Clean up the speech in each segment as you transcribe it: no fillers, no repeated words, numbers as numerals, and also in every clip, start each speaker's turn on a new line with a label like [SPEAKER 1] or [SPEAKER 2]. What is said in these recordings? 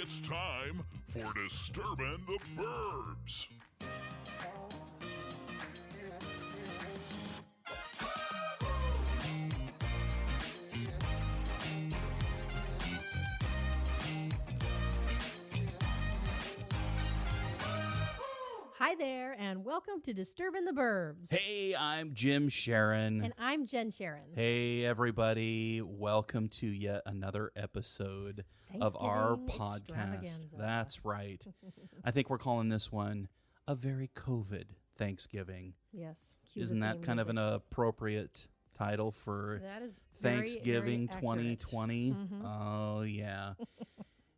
[SPEAKER 1] It's time for Disturbin the Burbs.
[SPEAKER 2] Hi there, and welcome to Disturbin the Burbs.
[SPEAKER 3] Hey, I'm Jim Sharon.
[SPEAKER 2] And I'm Jen Sharon.
[SPEAKER 3] Hey, everybody. Welcome to yet another episode of our podcast. That's right. I think we're calling this one a very COVID Thanksgiving.
[SPEAKER 2] Yes.
[SPEAKER 3] Isn't that kind of an appropriate title for
[SPEAKER 2] that is
[SPEAKER 3] Thanksgiving
[SPEAKER 2] very
[SPEAKER 3] 2020?
[SPEAKER 2] Mm-hmm.
[SPEAKER 3] Oh, yeah.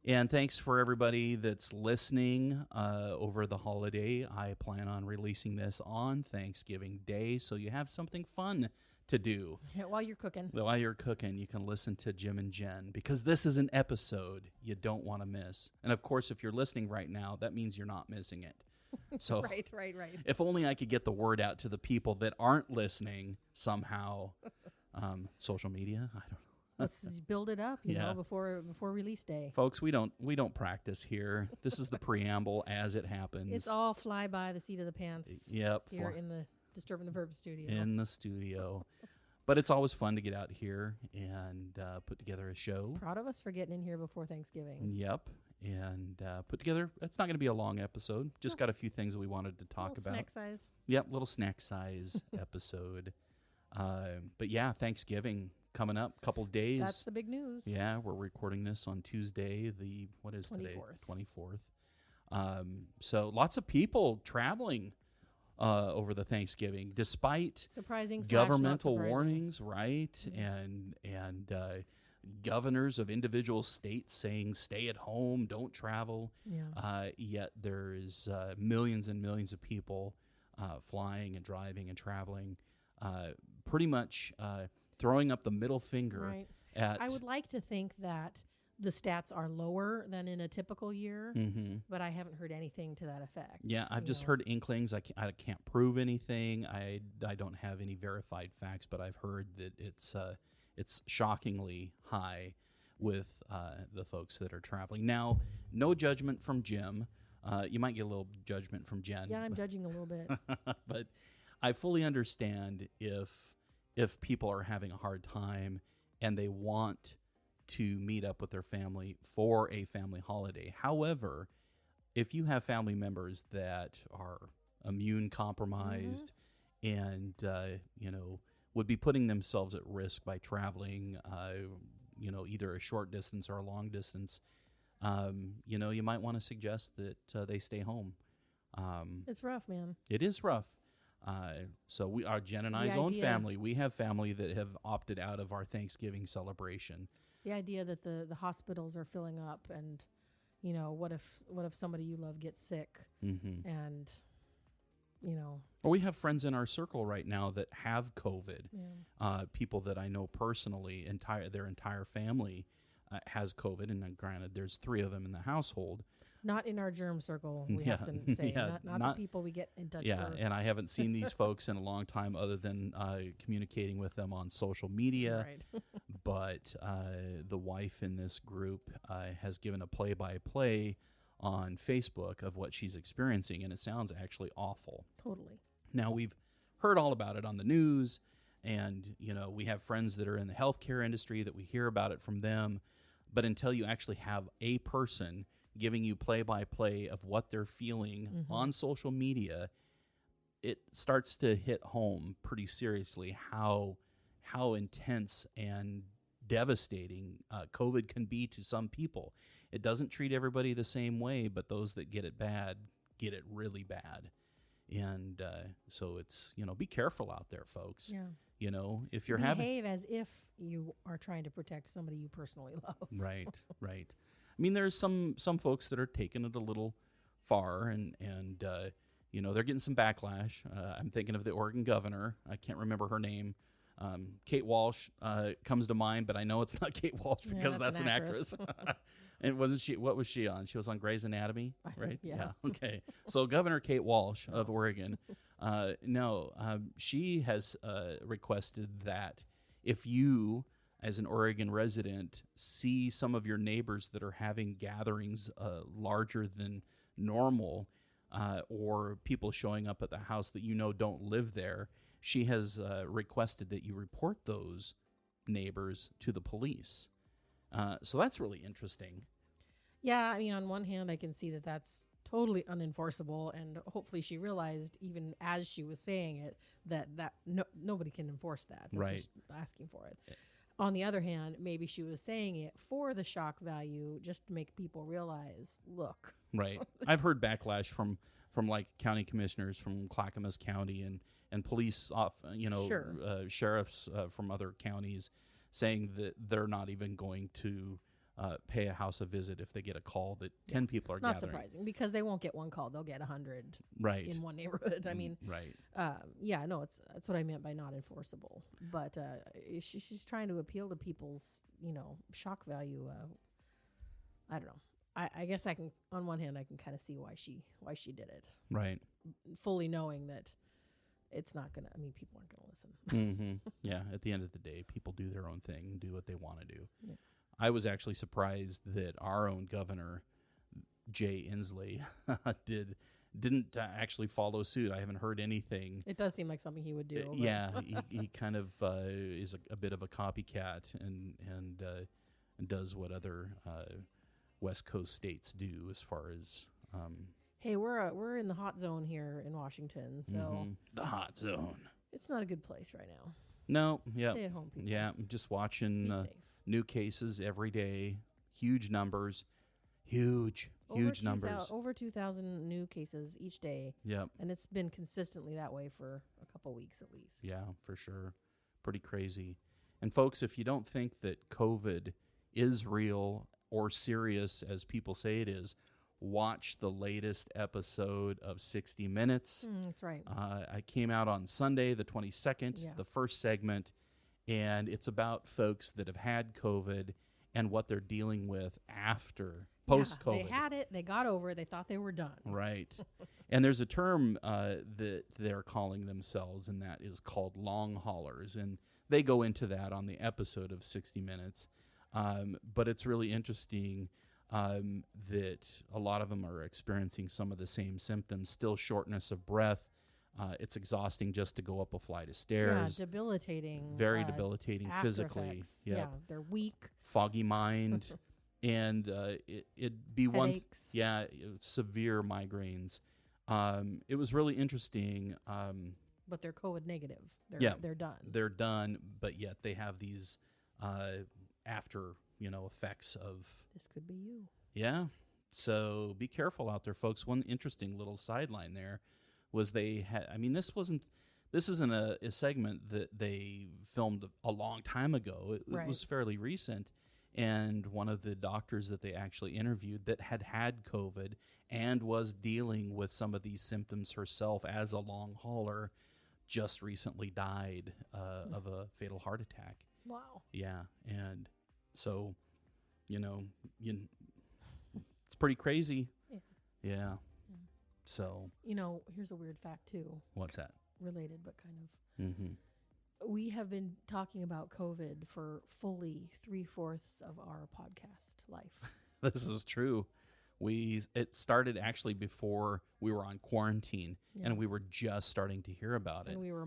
[SPEAKER 3] And thanks for everybody that's listening over the holiday. I plan on releasing this on Thanksgiving Day, so you have something fun to do.
[SPEAKER 2] Yeah, while you're cooking.
[SPEAKER 3] While you're cooking, you can listen to Jim and Jen, because this is an episode you don't want to miss. And of course, if you're listening right now, that means you're not missing it. So
[SPEAKER 2] Right.
[SPEAKER 3] If only I could get the word out to the people that aren't listening somehow. Social media, I don't know.
[SPEAKER 2] Let's build it up, you know, before release day.
[SPEAKER 3] Folks, we don't practice here. This is the preamble as it happens.
[SPEAKER 2] It's all fly by the seat of the pants.
[SPEAKER 3] Yep.
[SPEAKER 2] Here in the Disturbin the Burbs studio.
[SPEAKER 3] In the studio. But it's always fun to get out here and put together a show.
[SPEAKER 2] Proud of us for getting in here before Thanksgiving.
[SPEAKER 3] Yep. And put together, it's not going to be a long episode. Just got a few things that we wanted to talk about.
[SPEAKER 2] Snack size.
[SPEAKER 3] Yep, little snack size episode. But yeah, Thanksgiving coming up, couple of days.
[SPEAKER 2] That's the big news.
[SPEAKER 3] Yeah, we're recording this on Tuesday, what is
[SPEAKER 2] 24th.
[SPEAKER 3] today? 24th. So lots of people traveling over the Thanksgiving, despite
[SPEAKER 2] surprising
[SPEAKER 3] governmental warnings, right? Mm-hmm. And governors of individual states saying stay at home, don't travel.
[SPEAKER 2] Yeah.
[SPEAKER 3] Yet there's millions and millions of people flying and driving and traveling, pretty much throwing up the middle finger.
[SPEAKER 2] Right.
[SPEAKER 3] I
[SPEAKER 2] would like to think that the stats are lower than in a typical year, but I haven't heard anything to that effect.
[SPEAKER 3] Yeah, I've just heard inklings. I can't prove anything. I don't have any verified facts, but I've heard that it's shockingly high with the folks that are traveling. Now, no judgment from Jim. You might get a little judgment from Jen.
[SPEAKER 2] Yeah, I'm judging a little bit.
[SPEAKER 3] But I fully understand if people are having a hard time and they want to meet up with their family for a family holiday. However, if you have family members that are immune compromised and would be putting themselves at risk by traveling, either a short distance or a long distance, you might want to suggest that they stay home.
[SPEAKER 2] It's rough, man.
[SPEAKER 3] It is rough. So our Jen and I's own family, we have family that have opted out of our Thanksgiving celebration.
[SPEAKER 2] The idea that the hospitals are filling up, and what if somebody you love gets sick, and Well,
[SPEAKER 3] we have friends in our circle right now that have COVID. Yeah. People that I know personally, their entire family has COVID, and granted, there's 3 of them in the household.
[SPEAKER 2] Not in our germ circle, we have to say. Not the people we get in touch with.
[SPEAKER 3] Yeah, and I haven't seen these folks in a long time other than communicating with them on social media.
[SPEAKER 2] Right.
[SPEAKER 3] But the wife in this group has given a play-by-play on Facebook of what she's experiencing, and it sounds actually awful.
[SPEAKER 2] Totally.
[SPEAKER 3] Now, we've heard all about it on the news, and we have friends that are in the healthcare industry that we hear about it from them, but until you actually have a person giving you play-by-play of what they're feeling on social media, it starts to hit home pretty seriously how intense and devastating COVID can be to some people. It doesn't treat everybody the same way, but those that get it bad get it really bad. And so it's, be careful out there, folks.
[SPEAKER 2] Yeah.
[SPEAKER 3] If you're
[SPEAKER 2] behave as if you are trying to protect somebody you personally love.
[SPEAKER 3] Right. I mean, there's some folks that are taking it a little far, and they're getting some backlash. I'm thinking of the Oregon governor. I can't remember her name. Kate Walsh comes to mind, but I know it's not Kate Walsh because that's an actress. And wasn't she? What was she on? She was on Grey's Anatomy, right?
[SPEAKER 2] Yeah.
[SPEAKER 3] Okay. So Governor Kate Walsh of Oregon, she has requested that if you as an Oregon resident, see some of your neighbors that are having gatherings larger than normal, or people showing up at the house that you know don't live there, she has requested that you report those neighbors to the police. So that's really interesting.
[SPEAKER 2] Yeah, I mean, on one hand, I can see that that's totally unenforceable, and hopefully she realized, even as she was saying it, that nobody can enforce that. That's
[SPEAKER 3] Right.
[SPEAKER 2] just asking for it. On the other hand, maybe she was saying it for the shock value, just to make people realize, look.
[SPEAKER 3] Right. I've heard backlash from like county commissioners from Clackamas County and police
[SPEAKER 2] Sure.
[SPEAKER 3] Sheriffs from other counties saying that they're not even going to pay a house a visit if they get a call that 10 people are
[SPEAKER 2] Not
[SPEAKER 3] gathering.
[SPEAKER 2] surprising, because they won't get one call; they'll get 100
[SPEAKER 3] Right.
[SPEAKER 2] in one neighborhood. I mean,
[SPEAKER 3] right.
[SPEAKER 2] yeah, no, that's what I meant by not enforceable. But she's trying to appeal to people's, shock value. I don't know. I guess I can, on one hand, I can kind of see why she did it,
[SPEAKER 3] Right.
[SPEAKER 2] fully knowing that it's not gonna. I mean, people aren't gonna listen.
[SPEAKER 3] Mm-hmm. Yeah. At the end of the day, people do their own thing and do what they want to do.
[SPEAKER 2] Yeah.
[SPEAKER 3] I was actually surprised that our own governor, Jay Inslee, didn't actually follow suit. I haven't heard anything.
[SPEAKER 2] It does seem like something he would do. but-
[SPEAKER 3] Yeah, he kind of is a bit of a copycat and does what other West Coast states do as far as
[SPEAKER 2] Hey, we're in the hot zone here in Washington, so
[SPEAKER 3] the hot zone.
[SPEAKER 2] it's not a good place right now.
[SPEAKER 3] No, yeah,
[SPEAKER 2] Stay at home, people.
[SPEAKER 3] yeah. I'm just watching
[SPEAKER 2] Be safe.
[SPEAKER 3] new cases every day, huge numbers, huge numbers.
[SPEAKER 2] Over 2,000 new cases each day,
[SPEAKER 3] Yep.
[SPEAKER 2] and it's been consistently that way for a couple weeks at least.
[SPEAKER 3] Yeah, for sure. Pretty crazy. And folks, if you don't think that COVID is real or serious as people say it is, watch the latest episode of 60 Minutes.
[SPEAKER 2] That's right.
[SPEAKER 3] I came out on Sunday, the 22nd,
[SPEAKER 2] Yeah.
[SPEAKER 3] the first segment, and it's about folks that have had COVID and what they're dealing with after, post-COVID.
[SPEAKER 2] Yeah, they had it, they got over it, they thought they were done.
[SPEAKER 3] Right. And there's a term that they're calling themselves, and that is called long haulers. And they go into that on the episode of 60 Minutes. But it's really interesting that a lot of them are experiencing some of the same symptoms, still shortness of breath. It's exhausting just to go up a flight of stairs.
[SPEAKER 2] Yeah, debilitating.
[SPEAKER 3] Very debilitating
[SPEAKER 2] after
[SPEAKER 3] physically.
[SPEAKER 2] effects.
[SPEAKER 3] Yep.
[SPEAKER 2] Yeah, they're weak.
[SPEAKER 3] Foggy mind. And it'd be one,
[SPEAKER 2] Headaches.
[SPEAKER 3] severe migraines. It was really interesting.
[SPEAKER 2] But they're COVID negative. They're done.
[SPEAKER 3] They're done, but yet they have these after effects of.
[SPEAKER 2] This could be you.
[SPEAKER 3] Yeah. So be careful out there, folks. One interesting little sideline there was they had. I mean, this isn't a segment that they filmed a long time ago. It
[SPEAKER 2] Right.
[SPEAKER 3] was fairly recent. And one of the doctors that they actually interviewed that had COVID and was dealing with some of these symptoms herself as a long hauler just recently died of a fatal heart attack.
[SPEAKER 2] Wow.
[SPEAKER 3] Yeah. And so, it's pretty crazy.
[SPEAKER 2] Yeah.
[SPEAKER 3] Yeah. So,
[SPEAKER 2] Here's a weird fact too,
[SPEAKER 3] what's that?
[SPEAKER 2] related but kind of.
[SPEAKER 3] Mm-hmm.
[SPEAKER 2] We have been talking about COVID for fully 3/4 of our podcast life.
[SPEAKER 3] This is true. It started actually before we were on quarantine,
[SPEAKER 2] Yeah.
[SPEAKER 3] and we were just starting to hear about it.
[SPEAKER 2] And we were,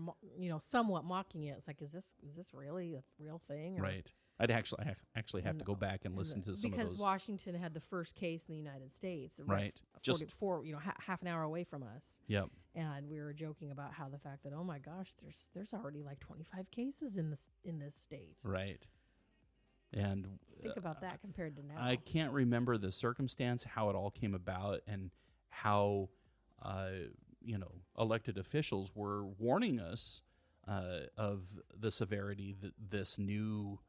[SPEAKER 2] somewhat mocking it. It's like, is this really a real thing? Or-
[SPEAKER 3] Right. I'd actually have to go
[SPEAKER 2] No.
[SPEAKER 3] back and listen to some of
[SPEAKER 2] because
[SPEAKER 3] those.
[SPEAKER 2] Washington had the first case in the United States,
[SPEAKER 3] Right. Just-
[SPEAKER 2] 44, half an hour away from us.
[SPEAKER 3] Yep.
[SPEAKER 2] And we were joking about how the fact that, oh my gosh, there's already like 25 cases in this state.
[SPEAKER 3] Right. And
[SPEAKER 2] Think about that compared to now.
[SPEAKER 3] I can't remember the circumstance, how it all came about, and how elected officials were warning us of the severity that this new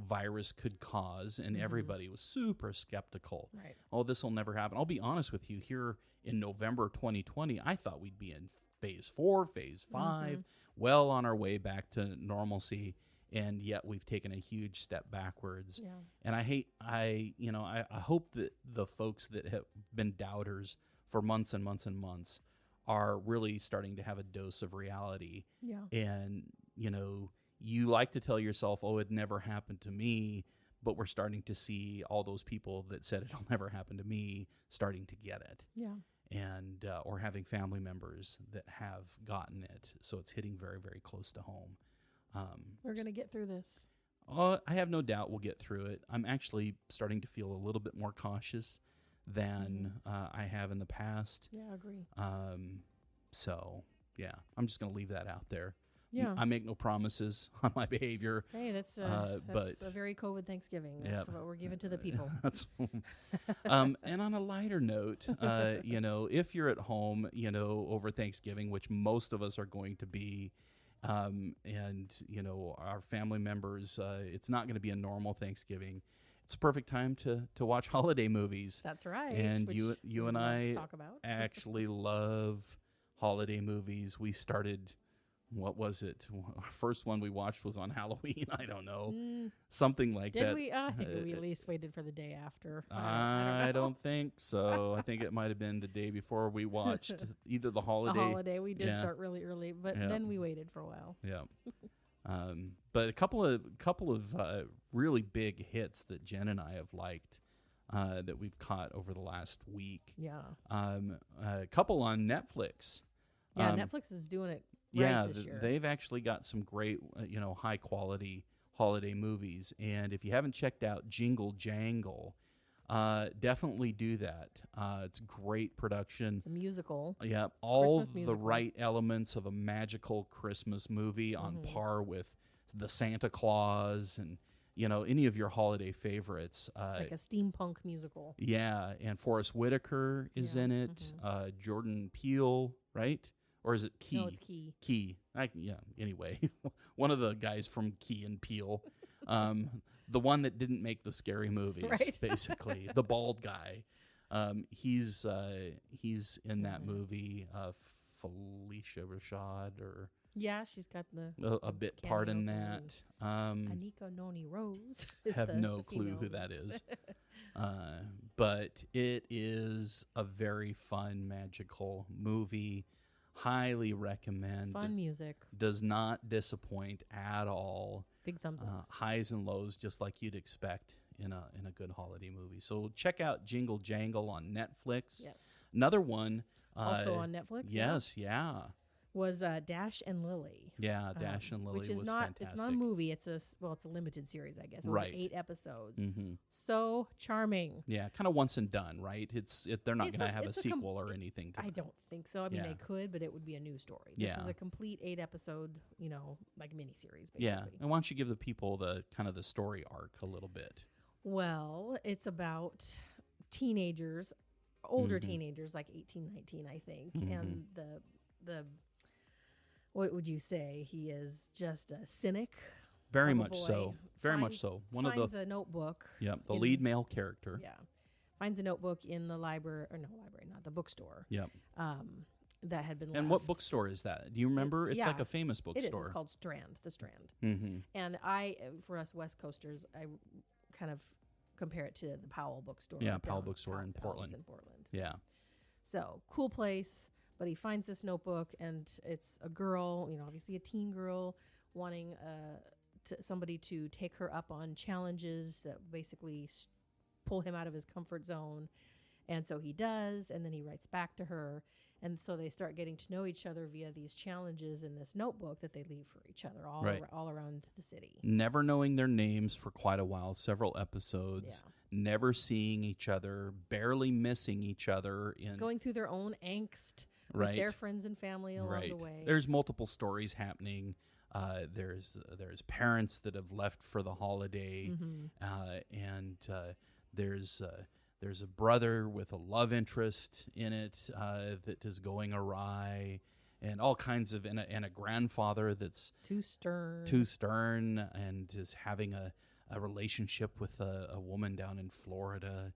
[SPEAKER 3] virus could cause, and everybody was super skeptical.
[SPEAKER 2] Right.
[SPEAKER 3] Oh, this will never happen. I'll be honest with you. Here in November 2020, I thought we'd be in phase 4, phase 5, well on our way back to normalcy. And yet we've taken a huge step backwards.
[SPEAKER 2] Yeah.
[SPEAKER 3] And I hope that the folks that have been doubters for months and months and months are really starting to have a dose of reality.
[SPEAKER 2] Yeah.
[SPEAKER 3] And, you like to tell yourself, oh, it never happened to me, but we're starting to see all those people that said it'll never happen to me starting to get it.
[SPEAKER 2] Yeah.
[SPEAKER 3] And or having family members that have gotten it. So it's hitting very, very close to home.
[SPEAKER 2] We're going to get through this.
[SPEAKER 3] I have no doubt we'll get through it. I'm actually starting to feel a little bit more cautious than I have in the past.
[SPEAKER 2] Yeah, I agree.
[SPEAKER 3] So, yeah, I'm just going to leave that out there.
[SPEAKER 2] Yeah.
[SPEAKER 3] I make no promises on my behavior.
[SPEAKER 2] Hey, that's
[SPEAKER 3] but
[SPEAKER 2] a very COVID Thanksgiving. That's what we're giving to the people.
[SPEAKER 3] That's and on a lighter note, if you're at home, over Thanksgiving, which most of us are going to be, and our family members, it's not going to be a normal Thanksgiving. It's a perfect time to watch holiday movies.
[SPEAKER 2] That's right.
[SPEAKER 3] And you and I
[SPEAKER 2] talk about.
[SPEAKER 3] actually love holiday movies. We started. What was it? Our first one we watched was on Halloween. I don't know. Something like that.
[SPEAKER 2] Did we? I think we at least waited for the day after.
[SPEAKER 3] I don't think so. I think it might have been the day before we watched either the holiday.
[SPEAKER 2] The holiday. We did start really early, but then we waited for a while.
[SPEAKER 3] Yeah. But a couple of really big hits that Jen and I have liked that we've caught over the last week.
[SPEAKER 2] Yeah.
[SPEAKER 3] A couple on Netflix.
[SPEAKER 2] Yeah, Netflix is doing it. This year.
[SPEAKER 3] They've actually got some great, high quality holiday movies. And if you haven't checked out Jingle Jangle, definitely do that. It's great production.
[SPEAKER 2] It's a musical.
[SPEAKER 3] Yeah, all
[SPEAKER 2] Christmas
[SPEAKER 3] the
[SPEAKER 2] musical.
[SPEAKER 3] right elements of a magical Christmas movie on par with the Santa Claus and any of your holiday favorites.
[SPEAKER 2] It's like a steampunk musical.
[SPEAKER 3] Yeah, and Forrest Whitaker is in it. Jordan Peele, right? Or is it Key?
[SPEAKER 2] No, it's Key.
[SPEAKER 3] Key. Anyway, one of the guys from Key and Peele. The one that didn't make the Scary movies,
[SPEAKER 2] right.
[SPEAKER 3] basically. The bald guy. He's in that movie. Felicia Rashad, or...
[SPEAKER 2] Yeah, she's got
[SPEAKER 3] a bit part in that.
[SPEAKER 2] Anika Noni Rose.
[SPEAKER 3] Have no clue who that is. But it is a very fun, magical movie. Highly recommend.
[SPEAKER 2] Fun music.
[SPEAKER 3] Does not disappoint at all.
[SPEAKER 2] Big thumbs up.
[SPEAKER 3] Highs and lows, just like you'd expect in a good holiday movie. So check out Jingle Jangle on Netflix.
[SPEAKER 2] Yes.
[SPEAKER 3] Another one.
[SPEAKER 2] Also on Netflix.
[SPEAKER 3] Yes, yeah.
[SPEAKER 2] Was Dash and Lily.
[SPEAKER 3] Yeah, Dash and Lily
[SPEAKER 2] which is
[SPEAKER 3] was
[SPEAKER 2] not,
[SPEAKER 3] fantastic.
[SPEAKER 2] It's not a movie. It's a limited series, I guess. It was
[SPEAKER 3] Right.
[SPEAKER 2] 8 episodes.
[SPEAKER 3] Mm-hmm.
[SPEAKER 2] So charming.
[SPEAKER 3] Yeah, kind of once and done, right? They're not going to have a sequel or anything.
[SPEAKER 2] I don't think so. I mean, they could, but it would be a new story. This is a complete 8 episode, like miniseries, basically.
[SPEAKER 3] Yeah, and why don't you give the people the kind of the story arc a little bit?
[SPEAKER 2] Well, it's about teenagers, older teenagers, like 18, 19, I think, and the what would you say? He is just a cynic.
[SPEAKER 3] Very much so. Very much so.
[SPEAKER 2] Finds a notebook.
[SPEAKER 3] Yeah, the lead male character.
[SPEAKER 2] Yeah, finds a notebook in the the bookstore.
[SPEAKER 3] Yep.
[SPEAKER 2] That had been left.
[SPEAKER 3] And what bookstore is that? Do you remember? It's like a famous
[SPEAKER 2] It
[SPEAKER 3] bookstore.
[SPEAKER 2] is. It's called Strand. The Strand.
[SPEAKER 3] Mm-hmm.
[SPEAKER 2] And for us West Coasters, I kind of compare it to the Powell bookstore.
[SPEAKER 3] Yeah, Powell bookstore in Portland. Yeah.
[SPEAKER 2] So cool place. But he finds this notebook, and it's a girl, obviously a teen girl, wanting somebody to take her up on challenges that basically pull him out of his comfort zone. And so he does, and then he writes back to her. And so they start getting to know each other via these challenges in this notebook that they leave for each other all around the city. Never
[SPEAKER 3] knowing their names for quite a while, several episodes, never seeing each other, barely missing each other.
[SPEAKER 2] Going through their own angst. With their friends and family along the way.
[SPEAKER 3] There's multiple stories happening. There's parents that have left for the holiday, and there's a brother with a love interest in it that is going awry, and all kinds of and a grandfather that's too stern, and is having a relationship with a woman down in Florida.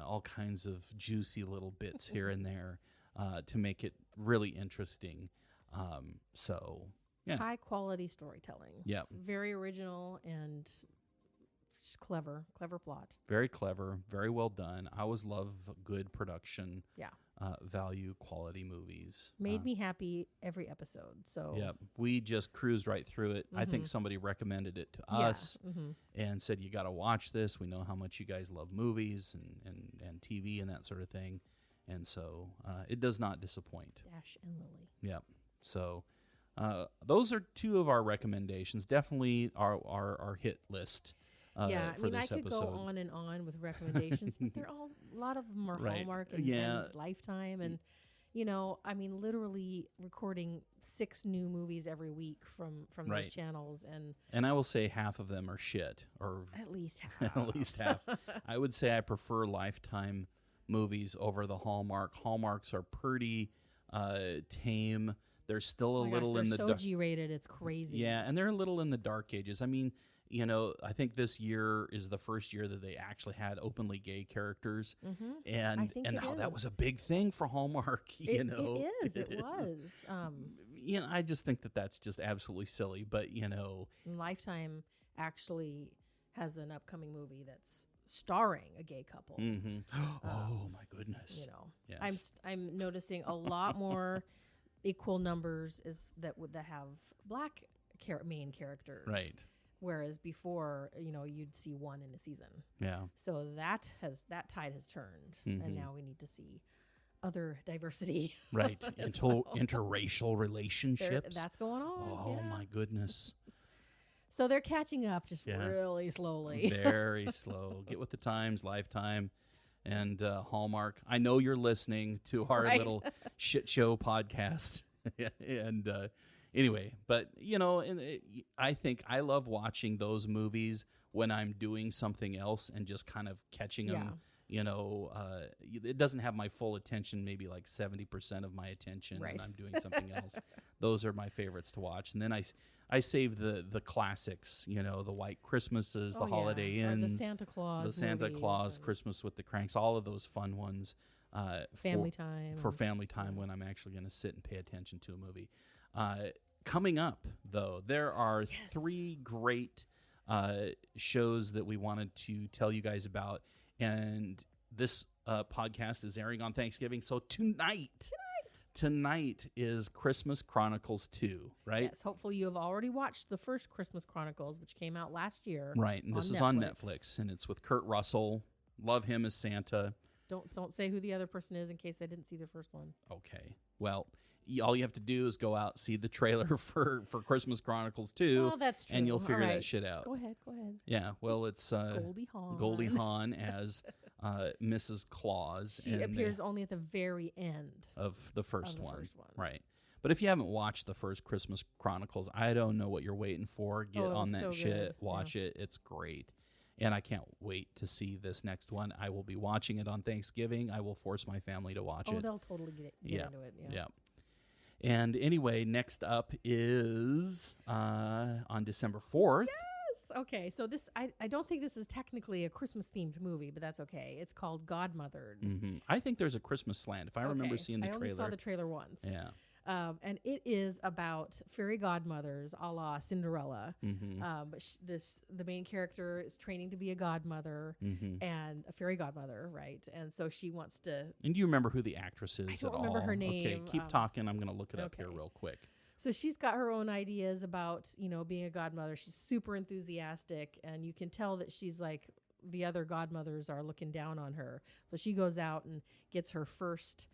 [SPEAKER 3] All kinds of juicy little bits here and there. To make it really interesting.
[SPEAKER 2] High quality storytelling.
[SPEAKER 3] Yeah.
[SPEAKER 2] Very original and clever plot.
[SPEAKER 3] Very clever, very well done. I always love good production.
[SPEAKER 2] Yeah.
[SPEAKER 3] value quality movies.
[SPEAKER 2] Made me happy every episode. So
[SPEAKER 3] Yeah, we just cruised right through it. I think somebody recommended it to us and said, you got to watch this. We know how much you guys love movies and TV and that sort of thing. And so it does not disappoint.
[SPEAKER 2] Dash and Lily.
[SPEAKER 3] Yep. So those are two of our recommendations. Definitely our hit list.
[SPEAKER 2] Yeah, I mean, I
[SPEAKER 3] this
[SPEAKER 2] could
[SPEAKER 3] episode.
[SPEAKER 2] go on and on with recommendations, but they're all a lot of them are Hallmark and Lifetime, and I mean, literally recording 6 new movies every week from those channels,
[SPEAKER 3] and I will say half of them are shit, or
[SPEAKER 2] at least half.
[SPEAKER 3] at least half. I would say I prefer Lifetime movies over the Hallmark. Hallmarks are pretty tame. They're still a little in the
[SPEAKER 2] so G-rated, it's crazy.
[SPEAKER 3] Yeah, and they're a little in the dark ages. I mean, I think this year is the first year that they actually had openly gay characters, and that was a big thing for Hallmark.
[SPEAKER 2] It was.
[SPEAKER 3] I just think that's just absolutely silly. But
[SPEAKER 2] Lifetime actually has an upcoming movie that's starring a gay couple.
[SPEAKER 3] Oh my goodness!
[SPEAKER 2] Yes. I'm noticing a lot more equal numbers that have black main characters,
[SPEAKER 3] right?
[SPEAKER 2] Whereas before, you'd see one in a season.
[SPEAKER 3] Yeah.
[SPEAKER 2] So that tide has turned, and now we need to see other diversity.
[SPEAKER 3] Right. Interracial relationships.
[SPEAKER 2] That's going on.
[SPEAKER 3] Oh my goodness.
[SPEAKER 2] So they're catching up just really slowly.
[SPEAKER 3] Very slow. Get with the times, Lifetime, and Hallmark. I know you're listening to our little shit show podcast, and. Anyway, but I think I love watching those movies when I'm doing something else and just kind of catching them. It doesn't have my full attention, maybe like 70% of my attention when I'm doing something else. Those are my favorites to watch. And then I save the classics, the White Christmases, the Holiday Inns,
[SPEAKER 2] the Santa Claus,
[SPEAKER 3] Christmas with the Cranks, all of those fun ones.
[SPEAKER 2] Family time.
[SPEAKER 3] For family time when I'm actually going to sit and pay attention to a movie. Coming up, though, there are 3 great shows that we wanted to tell you guys about, and this podcast is airing on Thanksgiving. So tonight is Christmas Chronicles 2, right?
[SPEAKER 2] Yes, hopefully you have already watched the first Christmas Chronicles, which came out last year.
[SPEAKER 3] Right, and this is on Netflix, and it's with Kurt Russell. Love him as Santa.
[SPEAKER 2] Don't say who the other person is in case they didn't see the first one.
[SPEAKER 3] Okay, well, all you have to do is go out, see the trailer for Christmas Chronicles 2.
[SPEAKER 2] Oh, that's true.
[SPEAKER 3] And you'll figure that shit out.
[SPEAKER 2] Go ahead.
[SPEAKER 3] Yeah, well, it's
[SPEAKER 2] Goldie Hawn
[SPEAKER 3] as Mrs. Claus.
[SPEAKER 2] She appears only at the very end
[SPEAKER 3] of the first one. Right. But if you haven't watched the first Christmas Chronicles, I don't know what you're waiting for. Get on that shit. Watch it. It's great. And I can't wait to see this next one. I will be watching it on Thanksgiving. I will force my family to watch it.
[SPEAKER 2] Oh, they'll totally get into it.
[SPEAKER 3] Yeah. And anyway, next up is on December 4th.
[SPEAKER 2] Yes. Okay. So this, I don't think this is technically a Christmas-themed movie, but that's okay. It's called Godmothered.
[SPEAKER 3] I think there's a Christmas slant, if I remember seeing the trailer.
[SPEAKER 2] I only saw the trailer once.
[SPEAKER 3] Yeah.
[SPEAKER 2] And it is about fairy godmothers a la Cinderella. But the main character is training to be a godmother and a fairy godmother, right? And so she wants to...
[SPEAKER 3] And do you remember who the actress is at all?
[SPEAKER 2] I don't remember her name.
[SPEAKER 3] Okay, keep talking. I'm going to look it up here real quick.
[SPEAKER 2] So she's got her own ideas about, being a godmother. She's super enthusiastic, and you can tell that she's like... the other godmothers are looking down on her. So she goes out and gets her first,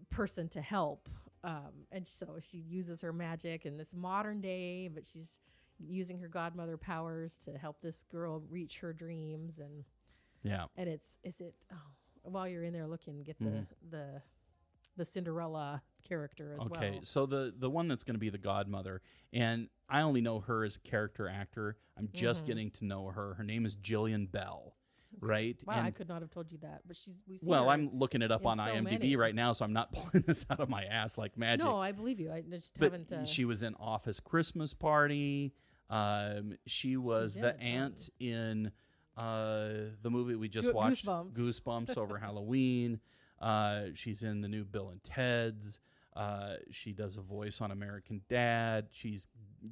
[SPEAKER 2] person to help. And so she uses her magic in this modern day, but she's using her godmother powers to help this girl reach her dreams. And while you're in there looking, get the Cinderella character as well.
[SPEAKER 3] Okay, so the one that's going to be the godmother, and I only know her as a character actor. I'm just getting to know her. Her name is Jillian Bell, right?
[SPEAKER 2] Wow,
[SPEAKER 3] and,
[SPEAKER 2] I could not have told you that, but we've seen
[SPEAKER 3] well,
[SPEAKER 2] her
[SPEAKER 3] I'm looking it up on IMDb right now, so I'm not pulling this out of my ass like magic.
[SPEAKER 2] No, I believe you. I just
[SPEAKER 3] but
[SPEAKER 2] haven't.
[SPEAKER 3] She was in Office Christmas Party. She was the aunt in the movie we just watched, Goosebumps over Halloween. She's in the new Bill and Ted's. She does a voice on American Dad. She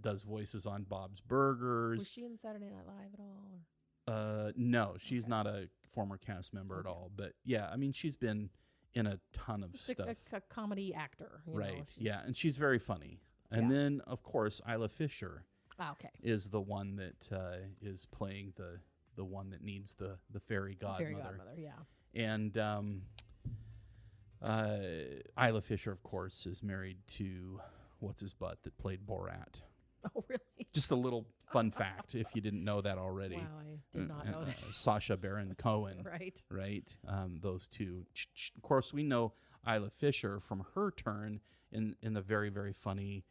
[SPEAKER 3] does voices on Bob's Burgers.
[SPEAKER 2] Was she in Saturday Night Live at all?
[SPEAKER 3] No, she's not a former cast member at all. But yeah, I mean, she's been in a ton of
[SPEAKER 2] Just
[SPEAKER 3] stuff.
[SPEAKER 2] a comedy actor. You know,
[SPEAKER 3] Right.
[SPEAKER 2] she's-
[SPEAKER 3] Yeah, and she's very funny. And
[SPEAKER 2] Yeah.
[SPEAKER 3] then, of course, Isla Fisher
[SPEAKER 2] Okay.
[SPEAKER 3] is the one that is playing the one that needs the fairy godmother.
[SPEAKER 2] Fairy godmother. Yeah.
[SPEAKER 3] And Isla Fisher, of course, is married to what's his butt that played Borat.
[SPEAKER 2] Oh, really?
[SPEAKER 3] Just a little fun fact, if you didn't know that already.
[SPEAKER 2] Wow, I did not know that.
[SPEAKER 3] Sacha Baron Cohen,
[SPEAKER 2] Right.
[SPEAKER 3] right? Those two. Of course, we know Isla Fisher from her turn in the very, very funny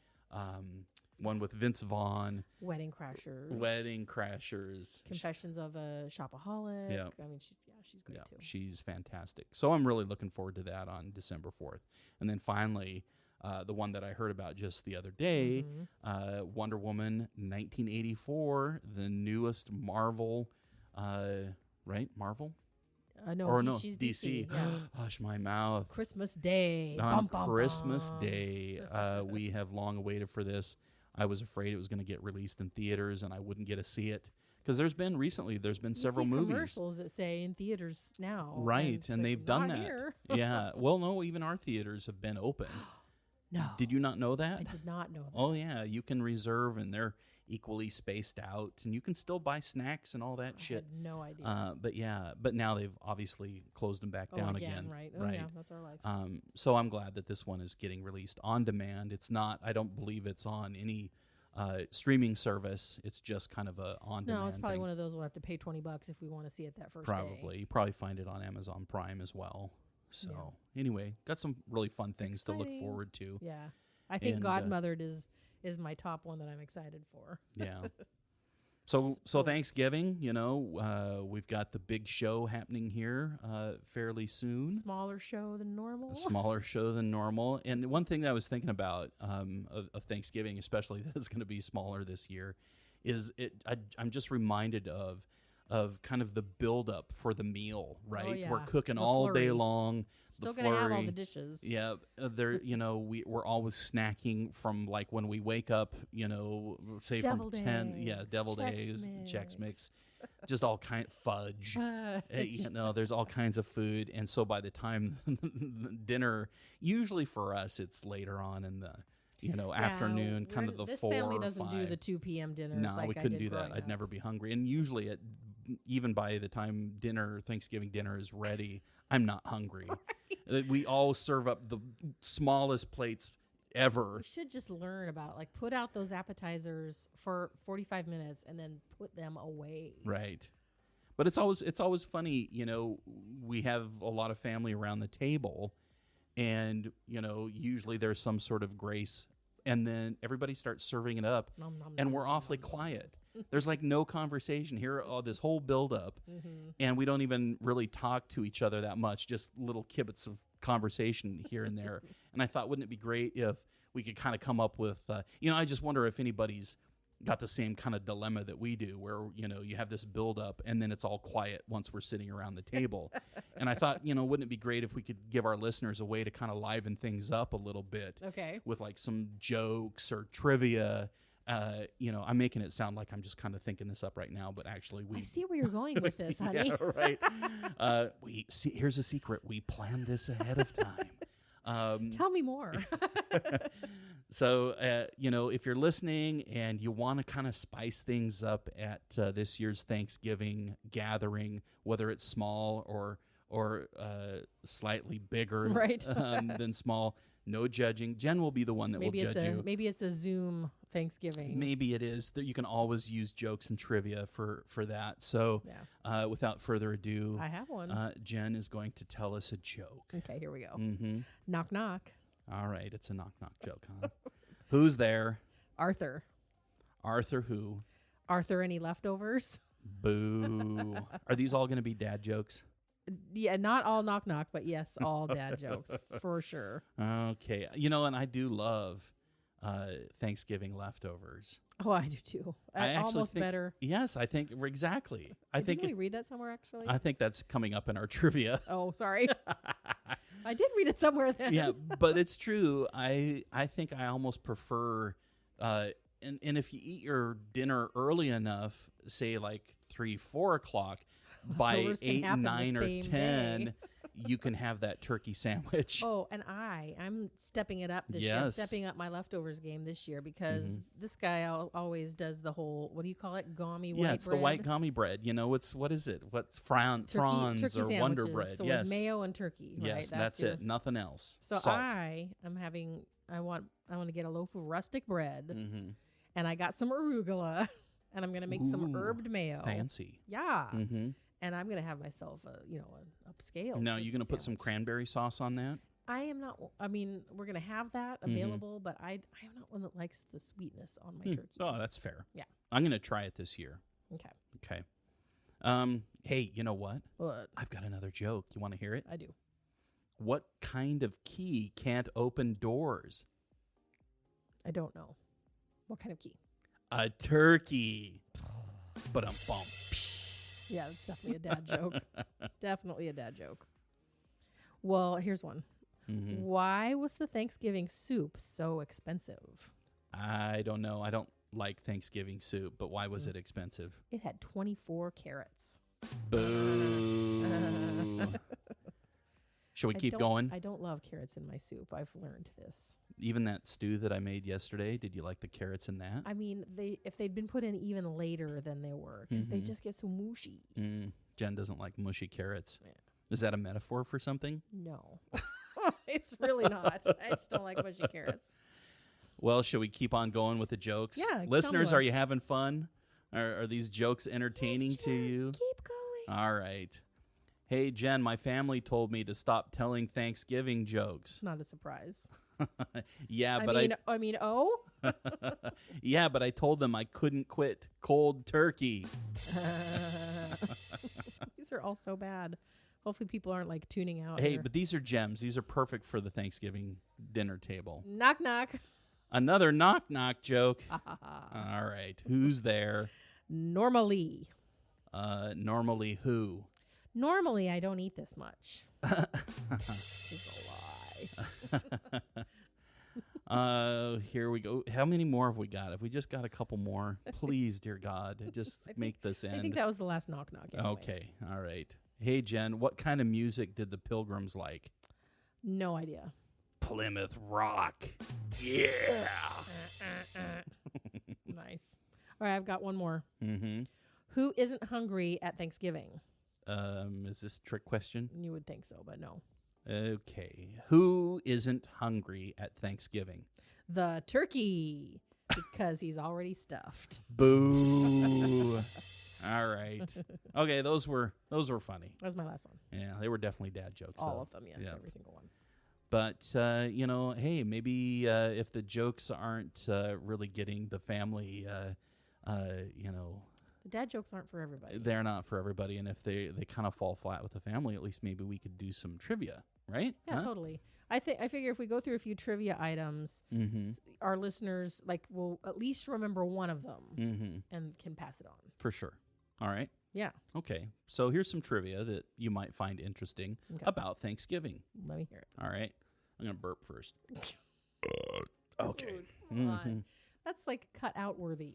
[SPEAKER 3] one with Vince Vaughn,
[SPEAKER 2] Wedding Crashers.
[SPEAKER 3] Wedding Crashers.
[SPEAKER 2] Confessions of a Shopaholic.
[SPEAKER 3] Yeah.
[SPEAKER 2] I mean, she's great
[SPEAKER 3] Yeah,
[SPEAKER 2] too.
[SPEAKER 3] she's fantastic. So I'm really looking forward to that on December 4th. And then finally, the one that I heard about just the other day,
[SPEAKER 2] Mm-hmm.
[SPEAKER 3] Wonder Woman 1984, the newest Marvel, right? Marvel?
[SPEAKER 2] No,
[SPEAKER 3] Or no,
[SPEAKER 2] she's
[SPEAKER 3] DC.
[SPEAKER 2] Yeah.
[SPEAKER 3] Hush my mouth.
[SPEAKER 2] Christmas Day.
[SPEAKER 3] On
[SPEAKER 2] Bum, bum,
[SPEAKER 3] Christmas
[SPEAKER 2] bum.
[SPEAKER 3] Day, we have long awaited for this. I was afraid it was going to get released in theaters and I wouldn't get to see it. Because there's been
[SPEAKER 2] You
[SPEAKER 3] several
[SPEAKER 2] see
[SPEAKER 3] movies.
[SPEAKER 2] commercials that say in theaters now.
[SPEAKER 3] Right,
[SPEAKER 2] it's
[SPEAKER 3] and
[SPEAKER 2] like,
[SPEAKER 3] they've done
[SPEAKER 2] not
[SPEAKER 3] that.
[SPEAKER 2] here.
[SPEAKER 3] Yeah. Well, no, even our theaters have been open.
[SPEAKER 2] No.
[SPEAKER 3] Did you not know that?
[SPEAKER 2] I did not know that.
[SPEAKER 3] Oh, yeah. You can reserve, and they're equally spaced out, and you can still buy snacks and all that
[SPEAKER 2] I
[SPEAKER 3] shit.
[SPEAKER 2] had no idea.
[SPEAKER 3] But yeah, but now they've obviously closed them back down again.
[SPEAKER 2] Right. Oh, yeah, that's our life.
[SPEAKER 3] So I'm glad that this one is getting released on demand. It's not, I don't believe it's on any streaming service. It's just kind of a on demand.
[SPEAKER 2] No, it's probably
[SPEAKER 3] thing.
[SPEAKER 2] one of those we'll have to pay $20 if we want to see it that first
[SPEAKER 3] Probably.
[SPEAKER 2] day.
[SPEAKER 3] You probably find it on Amazon Prime as well. So anyway, got some really fun things to look
[SPEAKER 2] Exciting.
[SPEAKER 3] forward to.
[SPEAKER 2] Yeah. I think
[SPEAKER 3] And,
[SPEAKER 2] Godmothered is my top one that I'm excited for.
[SPEAKER 3] Yeah. So
[SPEAKER 2] So-
[SPEAKER 3] Thanksgiving, we've got the big show happening here fairly soon.
[SPEAKER 2] Smaller show than normal.
[SPEAKER 3] A smaller show than normal. And one thing that I was thinking about of Thanksgiving, especially that it's going to be smaller this year, is I'm just reminded of kind of the buildup for the meal, right?
[SPEAKER 2] Oh, yeah.
[SPEAKER 3] We're cooking
[SPEAKER 2] The
[SPEAKER 3] all day
[SPEAKER 2] flurry.
[SPEAKER 3] long.
[SPEAKER 2] Still
[SPEAKER 3] the
[SPEAKER 2] going to have all
[SPEAKER 3] flurry.
[SPEAKER 2] the dishes.
[SPEAKER 3] Yeah, we're always snacking from like when we wake up, say
[SPEAKER 2] Deviled
[SPEAKER 3] from 10,
[SPEAKER 2] eggs,
[SPEAKER 3] deviled
[SPEAKER 2] Chex
[SPEAKER 3] eggs, Chex
[SPEAKER 2] Mix.
[SPEAKER 3] Mix, just all kind fudge. There's all kinds of food, and so by the time dinner, usually for us, it's later on in the afternoon, kind of the
[SPEAKER 2] this
[SPEAKER 3] 4
[SPEAKER 2] family
[SPEAKER 3] or
[SPEAKER 2] doesn't
[SPEAKER 3] 5.
[SPEAKER 2] do the 2 p.m. dinners.
[SPEAKER 3] No,
[SPEAKER 2] like
[SPEAKER 3] we
[SPEAKER 2] I
[SPEAKER 3] couldn't
[SPEAKER 2] did
[SPEAKER 3] do that.
[SPEAKER 2] growing
[SPEAKER 3] I'd
[SPEAKER 2] up.
[SPEAKER 3] never be hungry, and usually even by the time Thanksgiving dinner is ready, I'm not hungry. We all serve up the smallest plates ever.
[SPEAKER 2] We should just learn about put out those appetizers for 45 minutes and then put them away.
[SPEAKER 3] Right. But it's always funny, we have a lot of family around the table, and usually there's some sort of grace, and then everybody starts serving it up,
[SPEAKER 2] Nom, nom,
[SPEAKER 3] and
[SPEAKER 2] nom,
[SPEAKER 3] we're
[SPEAKER 2] nom,
[SPEAKER 3] awfully
[SPEAKER 2] nom, nom.
[SPEAKER 3] quiet. There's no conversation here, this whole build up,
[SPEAKER 2] Mm-hmm.
[SPEAKER 3] and we don't even really talk to each other that much, just little kibits of conversation here and there. And I thought, wouldn't it be great if we could kind of come up with, I just wonder if anybody's got the same kind of dilemma that we do, where, you have this build up and then it's all quiet once we're sitting around the table. And I thought, wouldn't it be great if we could give our listeners a way to kind of liven things up a little bit
[SPEAKER 2] Okay.
[SPEAKER 3] with some jokes or trivia. I'm making it sound like I'm just kind of thinking this up right now, but actually
[SPEAKER 2] I see where you're going with this, honey.
[SPEAKER 3] yeah, right. Here's a secret. We planned this ahead of time.
[SPEAKER 2] Tell me more.
[SPEAKER 3] So, if you're listening and you want to kind of spice things up at this year's Thanksgiving gathering, whether it's small or slightly bigger
[SPEAKER 2] Right.
[SPEAKER 3] than small, no judging. Jen will be the one that will judge you.
[SPEAKER 2] Maybe it's a Zoom Thanksgiving.
[SPEAKER 3] Maybe it is. You can always use jokes and trivia for that. So,
[SPEAKER 2] Yeah.
[SPEAKER 3] without further ado,
[SPEAKER 2] I have one.
[SPEAKER 3] Jen is going to tell us a joke.
[SPEAKER 2] Okay, here we go.
[SPEAKER 3] Mm-hmm.
[SPEAKER 2] Knock knock.
[SPEAKER 3] All right, it's a knock-knock joke, huh? Who's there?
[SPEAKER 2] Arthur.
[SPEAKER 3] Arthur who?
[SPEAKER 2] Arthur, any leftovers?
[SPEAKER 3] Boo. Are these all going to be dad jokes?
[SPEAKER 2] Yeah, not all knock knock, but yes, all dad jokes for sure.
[SPEAKER 3] Okay. And I do love Thanksgiving leftovers.
[SPEAKER 2] Oh, I do too.
[SPEAKER 3] I actually
[SPEAKER 2] Almost
[SPEAKER 3] think,
[SPEAKER 2] better.
[SPEAKER 3] Yes, I think exactly. I think
[SPEAKER 2] Didn't we read that somewhere actually?
[SPEAKER 3] I think that's coming up in our trivia.
[SPEAKER 2] Oh, sorry. I did read it somewhere then.
[SPEAKER 3] Yeah, but it's true. I think I almost prefer and if you eat your dinner early enough, say 3-4 o'clock, by
[SPEAKER 2] Leftovers can
[SPEAKER 3] 8,
[SPEAKER 2] happen the
[SPEAKER 3] 9, or
[SPEAKER 2] same
[SPEAKER 3] 10,
[SPEAKER 2] day.
[SPEAKER 3] you can have that turkey sandwich.
[SPEAKER 2] Oh, and I'm stepping it up this year. I'm stepping up my leftovers game this year because this guy always does the whole, what do you call it? Gummy white bread?
[SPEAKER 3] Yeah, it's the white gummy bread. You know, what is it? What's Franz
[SPEAKER 2] turkey
[SPEAKER 3] or Wonder Bread?
[SPEAKER 2] So
[SPEAKER 3] yes.
[SPEAKER 2] with mayo and turkey.
[SPEAKER 3] Yes,
[SPEAKER 2] right?
[SPEAKER 3] that's it. Nothing else.
[SPEAKER 2] So
[SPEAKER 3] Salt.
[SPEAKER 2] I want to get a loaf of rustic bread, and I got some arugula, and I'm going to make some herbed mayo.
[SPEAKER 3] Fancy.
[SPEAKER 2] Yeah. And I'm going to have myself an upscale.
[SPEAKER 3] Now, you going to put some cranberry sauce on that?
[SPEAKER 2] I am not. I mean, we're going to have that available, but I am not one that likes the sweetness on my turkey.
[SPEAKER 3] Oh, that's fair.
[SPEAKER 2] Yeah.
[SPEAKER 3] I'm going to try it this year.
[SPEAKER 2] Okay.
[SPEAKER 3] Hey, you know what?
[SPEAKER 2] What?
[SPEAKER 3] I've got another joke. You want to hear it?
[SPEAKER 2] I do.
[SPEAKER 3] What kind of key can't open doors?
[SPEAKER 2] I don't know. What kind of key?
[SPEAKER 3] A turkey. But bump.
[SPEAKER 2] Yeah, that's definitely a dad joke. Definitely a dad joke. Well, here's one. Why was the Thanksgiving soup so expensive?
[SPEAKER 3] I don't know. I don't like Thanksgiving soup, but why was it expensive?
[SPEAKER 2] It had 24 carrots.
[SPEAKER 3] Boo. Shall we keep going?
[SPEAKER 2] I don't love carrots in my soup. I've learned this.
[SPEAKER 3] Even that stew that I made yesterday, did you like the carrots in that?
[SPEAKER 2] I mean, if they'd been put in even later than they were, because they just get so mushy.
[SPEAKER 3] Jen doesn't like mushy carrots.
[SPEAKER 2] Yeah.
[SPEAKER 3] Is that a metaphor for something?
[SPEAKER 2] No. It's really not. I just don't like mushy carrots.
[SPEAKER 3] Well, shall we keep on going with the jokes?
[SPEAKER 2] Yeah.
[SPEAKER 3] Listeners, are you having fun? Are these jokes entertaining to you?
[SPEAKER 2] Keep going.
[SPEAKER 3] All right. Hey, Jen, my family told me to stop telling Thanksgiving jokes.
[SPEAKER 2] It's not a surprise.
[SPEAKER 3] Yeah, yeah, but I told them I couldn't quit cold turkey.
[SPEAKER 2] These are all so bad. Hopefully people aren't like tuning out.
[SPEAKER 3] Hey,
[SPEAKER 2] here.
[SPEAKER 3] but these are gems. These are perfect for the Thanksgiving dinner table.
[SPEAKER 2] Knock, knock.
[SPEAKER 3] Another knock, knock joke. All right. Who's there?
[SPEAKER 2] Normally.
[SPEAKER 3] Normally who?
[SPEAKER 2] Normally, I don't eat this much. It's a lie.
[SPEAKER 3] Here we go. How many more have we got? Have we just got a couple more? Please, dear God, just make this end.
[SPEAKER 2] I think that was the last knock, knock. Anyway.
[SPEAKER 3] Okay. All right. Hey, Jen, what kind of music did the Pilgrims like?
[SPEAKER 2] No idea.
[SPEAKER 3] Plymouth Rock. Yeah.
[SPEAKER 2] Nice. All right, I've got one more. Who isn't hungry at Thanksgiving?
[SPEAKER 3] Is this a trick question?
[SPEAKER 2] You would think so, but no.
[SPEAKER 3] Okay. Who isn't hungry at Thanksgiving?
[SPEAKER 2] The turkey, because he's already stuffed.
[SPEAKER 3] Boo. All right. Okay, those were funny.
[SPEAKER 2] That was my last one.
[SPEAKER 3] Yeah, they were definitely dad jokes.
[SPEAKER 2] All
[SPEAKER 3] though.
[SPEAKER 2] of them, yes,
[SPEAKER 3] Yeah.
[SPEAKER 2] every single one.
[SPEAKER 3] But, hey, maybe if the jokes aren't really getting the family,
[SPEAKER 2] The dad jokes aren't for everybody.
[SPEAKER 3] they're not for everybody. And if they kind of fall flat with the family, at least maybe we could do some trivia, right?
[SPEAKER 2] Yeah, totally. I figure if we go through a few trivia items, our listeners will at least remember one of them and can pass it on.
[SPEAKER 3] For sure. All right.
[SPEAKER 2] Yeah.
[SPEAKER 3] Okay. So here's some trivia that you might find interesting about Thanksgiving.
[SPEAKER 2] Let me hear it.
[SPEAKER 3] All right. I'm going to burp first. Okay.
[SPEAKER 2] Come on. That's like cut out worthy.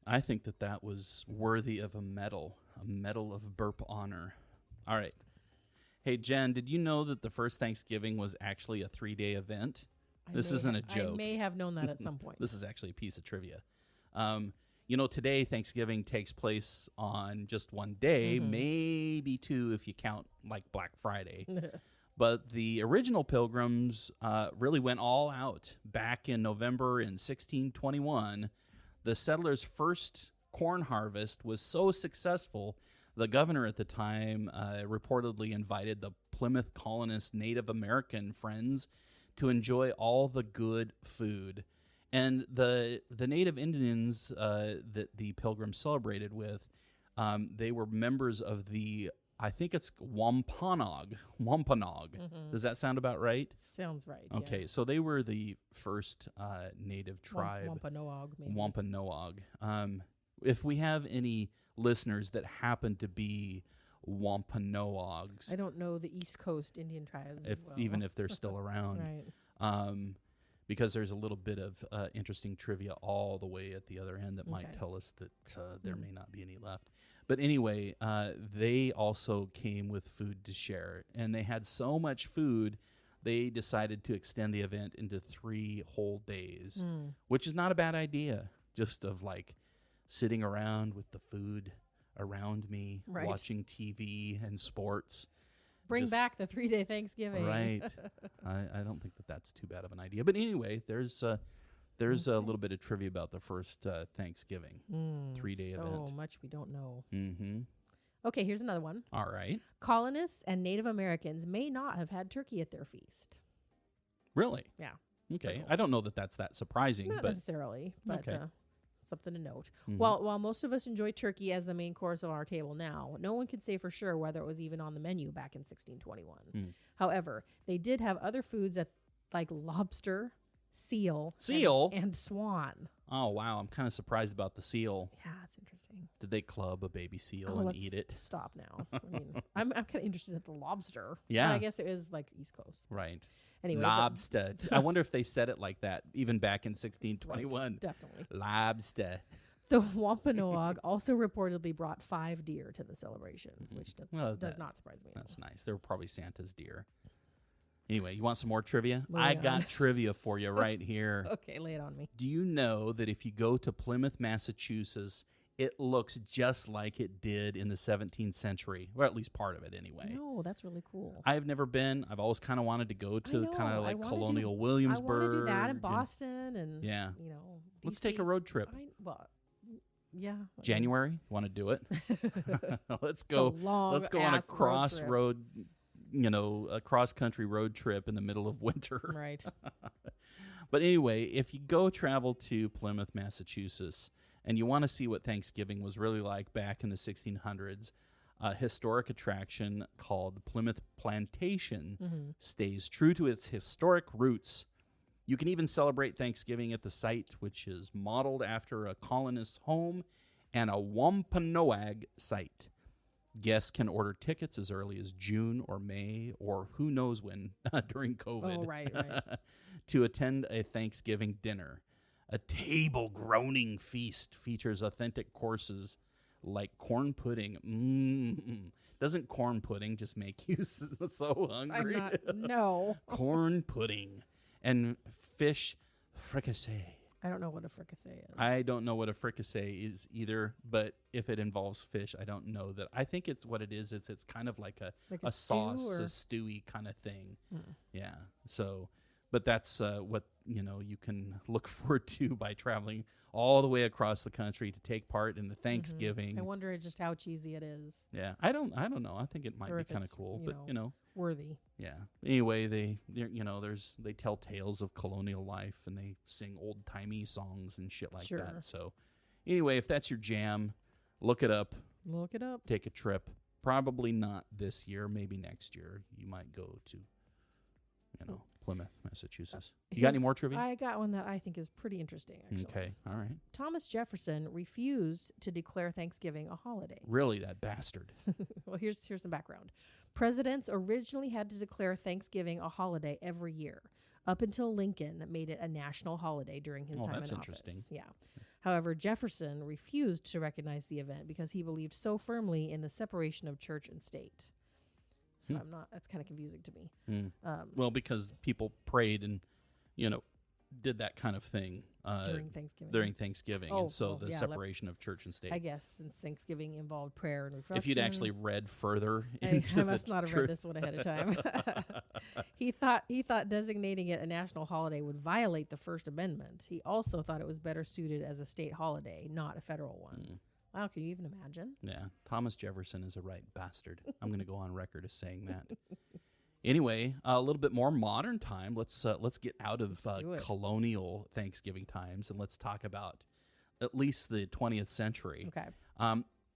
[SPEAKER 3] I think that was worthy of a medal of burp honor. All right. Hey, Jen, did you know that the first Thanksgiving was actually a 3-day event? This isn't a joke.
[SPEAKER 2] I may have known that at some point.
[SPEAKER 3] This is actually a piece of trivia. Today Thanksgiving takes place on just one day, maybe two if you count like Black Friday. But the original Pilgrims really went all out. Back in November in 1621, the settlers' first corn harvest was so successful, the governor at the time reportedly invited the Plymouth colonists' Native American friends to enjoy all the good food. And the Native Indians that the Pilgrims celebrated with, they were members of the, I think it's Wampanoag. Does that sound about right?
[SPEAKER 2] Sounds right.
[SPEAKER 3] Okay, so they were the first Native tribe.
[SPEAKER 2] Wampanoag, maybe.
[SPEAKER 3] Wampanoag. If we have any listeners that happen to be Wampanoags,
[SPEAKER 2] I don't know the East Coast Indian tribes as well.
[SPEAKER 3] Even if they're still around.
[SPEAKER 2] Right.
[SPEAKER 3] Because there's a little bit of interesting trivia all the way at the other end that might tell us that there may not be any left. But anyway, they also came with food to share, and they had so much food, they decided to extend the event into 3 whole days, which is not a bad idea. Just of like sitting around with the food around me,
[SPEAKER 2] Right.
[SPEAKER 3] watching TV and sports.
[SPEAKER 2] Bring
[SPEAKER 3] Just-
[SPEAKER 2] back the 3-day Thanksgiving.
[SPEAKER 3] Right. I don't think that that's too bad of an idea. But anyway, there's a little bit of trivia about the first Thanksgiving 3-day
[SPEAKER 2] so
[SPEAKER 3] event.
[SPEAKER 2] So much we don't know.
[SPEAKER 3] Mm-hmm.
[SPEAKER 2] Okay, here's another one.
[SPEAKER 3] All right.
[SPEAKER 2] Colonists and Native Americans may not have had turkey at their feast.
[SPEAKER 3] Really?
[SPEAKER 2] Yeah.
[SPEAKER 3] Okay.
[SPEAKER 2] So-
[SPEAKER 3] I don't know that that's that surprising,
[SPEAKER 2] Not
[SPEAKER 3] but
[SPEAKER 2] necessarily, but
[SPEAKER 3] Okay.
[SPEAKER 2] something to note.
[SPEAKER 3] Mhm.
[SPEAKER 2] While most of us enjoy turkey as the main course of our table now, no one can say for sure whether it was even on the menu back in 1621.
[SPEAKER 3] Mm.
[SPEAKER 2] However, they did have other foods like lobster, seal,
[SPEAKER 3] Seal?
[SPEAKER 2] and swan.
[SPEAKER 3] oh wow, I'm kind of surprised about the seal.
[SPEAKER 2] Yeah, it's interesting.
[SPEAKER 3] Did they club a baby seal
[SPEAKER 2] Oh,
[SPEAKER 3] and
[SPEAKER 2] let's
[SPEAKER 3] eat it?
[SPEAKER 2] Stop now. I mean, I'm kind of interested in the lobster.
[SPEAKER 3] Yeah.
[SPEAKER 2] But I guess it was like East Coast.
[SPEAKER 3] Right.
[SPEAKER 2] Anyway,
[SPEAKER 3] Lobster. I wonder if they said it like that even back in 1621.
[SPEAKER 2] definitely.
[SPEAKER 3] Lobster.
[SPEAKER 2] The Wampanoag also reportedly brought 5 deer to the celebration, which does
[SPEAKER 3] that-
[SPEAKER 2] not surprise me. At
[SPEAKER 3] That's
[SPEAKER 2] all.
[SPEAKER 3] nice. They were probably Santa's deer. Anyway, you want some more trivia?
[SPEAKER 2] Lay
[SPEAKER 3] I
[SPEAKER 2] it
[SPEAKER 3] got
[SPEAKER 2] on.
[SPEAKER 3] trivia for you right here.
[SPEAKER 2] Okay, lay it on me.
[SPEAKER 3] Do you know that if you go to Plymouth, Massachusetts, it looks just like it did in the 17th century, or at least part of it anyway?
[SPEAKER 2] No, that's really cool.
[SPEAKER 3] I've never been. I've always kind of wanted to go to
[SPEAKER 2] know.
[SPEAKER 3] kind of
[SPEAKER 2] I
[SPEAKER 3] like
[SPEAKER 2] wanna do-
[SPEAKER 3] Colonial
[SPEAKER 2] I
[SPEAKER 3] Williamsburg.
[SPEAKER 2] want to do that in
[SPEAKER 3] and-
[SPEAKER 2] Boston, and
[SPEAKER 3] Yeah.
[SPEAKER 2] you know,
[SPEAKER 3] Let's take a
[SPEAKER 2] DC.
[SPEAKER 3] road trip.
[SPEAKER 2] Yeah.
[SPEAKER 3] January, want to do it? Let's
[SPEAKER 2] It's a
[SPEAKER 3] go. Let's go on a
[SPEAKER 2] long-ass road
[SPEAKER 3] cross
[SPEAKER 2] trip.
[SPEAKER 3] road, a cross country road trip in the middle of winter.
[SPEAKER 2] Right.
[SPEAKER 3] But anyway, if you go travel to Plymouth, Massachusetts, and you want to see what Thanksgiving was really like back in the 1600s, a historic attraction called Plymouth Plantation stays true to its historic roots. You can even celebrate Thanksgiving at the site, which is modeled after a colonist's home and a Wampanoag site. Guests can order tickets as early as June or May, or who knows when during COVID.
[SPEAKER 2] Oh, right.
[SPEAKER 3] To attend a Thanksgiving dinner. A table-groaning feast features authentic courses like corn pudding. Doesn't corn pudding just make you so hungry?
[SPEAKER 2] I'm not. No.
[SPEAKER 3] Corn pudding and fish fricassee.
[SPEAKER 2] I don't know what a fricassee is.
[SPEAKER 3] I don't know what a fricassee is either, but if it involves fish, I don't know that. I think it's what it is. It's kind of like a
[SPEAKER 2] stew
[SPEAKER 3] sauce,
[SPEAKER 2] or?
[SPEAKER 3] a stewy kind of thing. Yeah. So, but that's what you can look forward to by traveling all the way across the country to take part in the Thanksgiving.
[SPEAKER 2] I wonder just how cheesy it is.
[SPEAKER 3] Yeah, I don't know. I think it might
[SPEAKER 2] Or
[SPEAKER 3] be
[SPEAKER 2] if
[SPEAKER 3] kind of
[SPEAKER 2] it's,
[SPEAKER 3] cool,
[SPEAKER 2] you
[SPEAKER 3] but
[SPEAKER 2] know, worthy.
[SPEAKER 3] yeah. Anyway, they tell tales of colonial life and they sing old timey songs and shit like
[SPEAKER 2] Sure.
[SPEAKER 3] that. So, anyway, if that's your jam, look it up.
[SPEAKER 2] Look it up.
[SPEAKER 3] Take a trip. Probably not this year. Maybe next year. You might go to, Plymouth, Massachusetts. You got any
[SPEAKER 2] Here's-
[SPEAKER 3] more trivia?
[SPEAKER 2] I got one that I think is pretty interesting, actually.
[SPEAKER 3] Okay. All right.
[SPEAKER 2] Thomas Jefferson refused to declare Thanksgiving a holiday.
[SPEAKER 3] Really, that bastard.
[SPEAKER 2] Well, here's some background. Presidents originally had to declare Thanksgiving a holiday every year, up until Lincoln made it a national holiday during his time
[SPEAKER 3] that's
[SPEAKER 2] in
[SPEAKER 3] interesting.
[SPEAKER 2] office. Yeah. However, Jefferson refused to recognize the event because he believed so firmly in the separation of church and state. So that's kind of confusing to me.
[SPEAKER 3] Well, because people prayed and, did that kind of thing
[SPEAKER 2] During Thanksgiving.
[SPEAKER 3] and so
[SPEAKER 2] well,
[SPEAKER 3] the
[SPEAKER 2] yeah,
[SPEAKER 3] separation of church and state.
[SPEAKER 2] I guess since Thanksgiving involved prayer and reflection.
[SPEAKER 3] If you'd actually read further
[SPEAKER 2] I
[SPEAKER 3] into
[SPEAKER 2] must
[SPEAKER 3] the
[SPEAKER 2] not have read this one ahead of time. He thought designating it a national holiday would violate the First Amendment. He also thought it was better suited as a state holiday, not a federal one. Wow, can you even imagine?
[SPEAKER 3] Yeah, Thomas Jefferson is a right bastard. I'm going to go on record as saying that. Anyway, a little bit more modern time. Let's get out of
[SPEAKER 2] Let's do it.
[SPEAKER 3] colonial Thanksgiving times and let's talk about at least the 20th century.
[SPEAKER 2] Okay.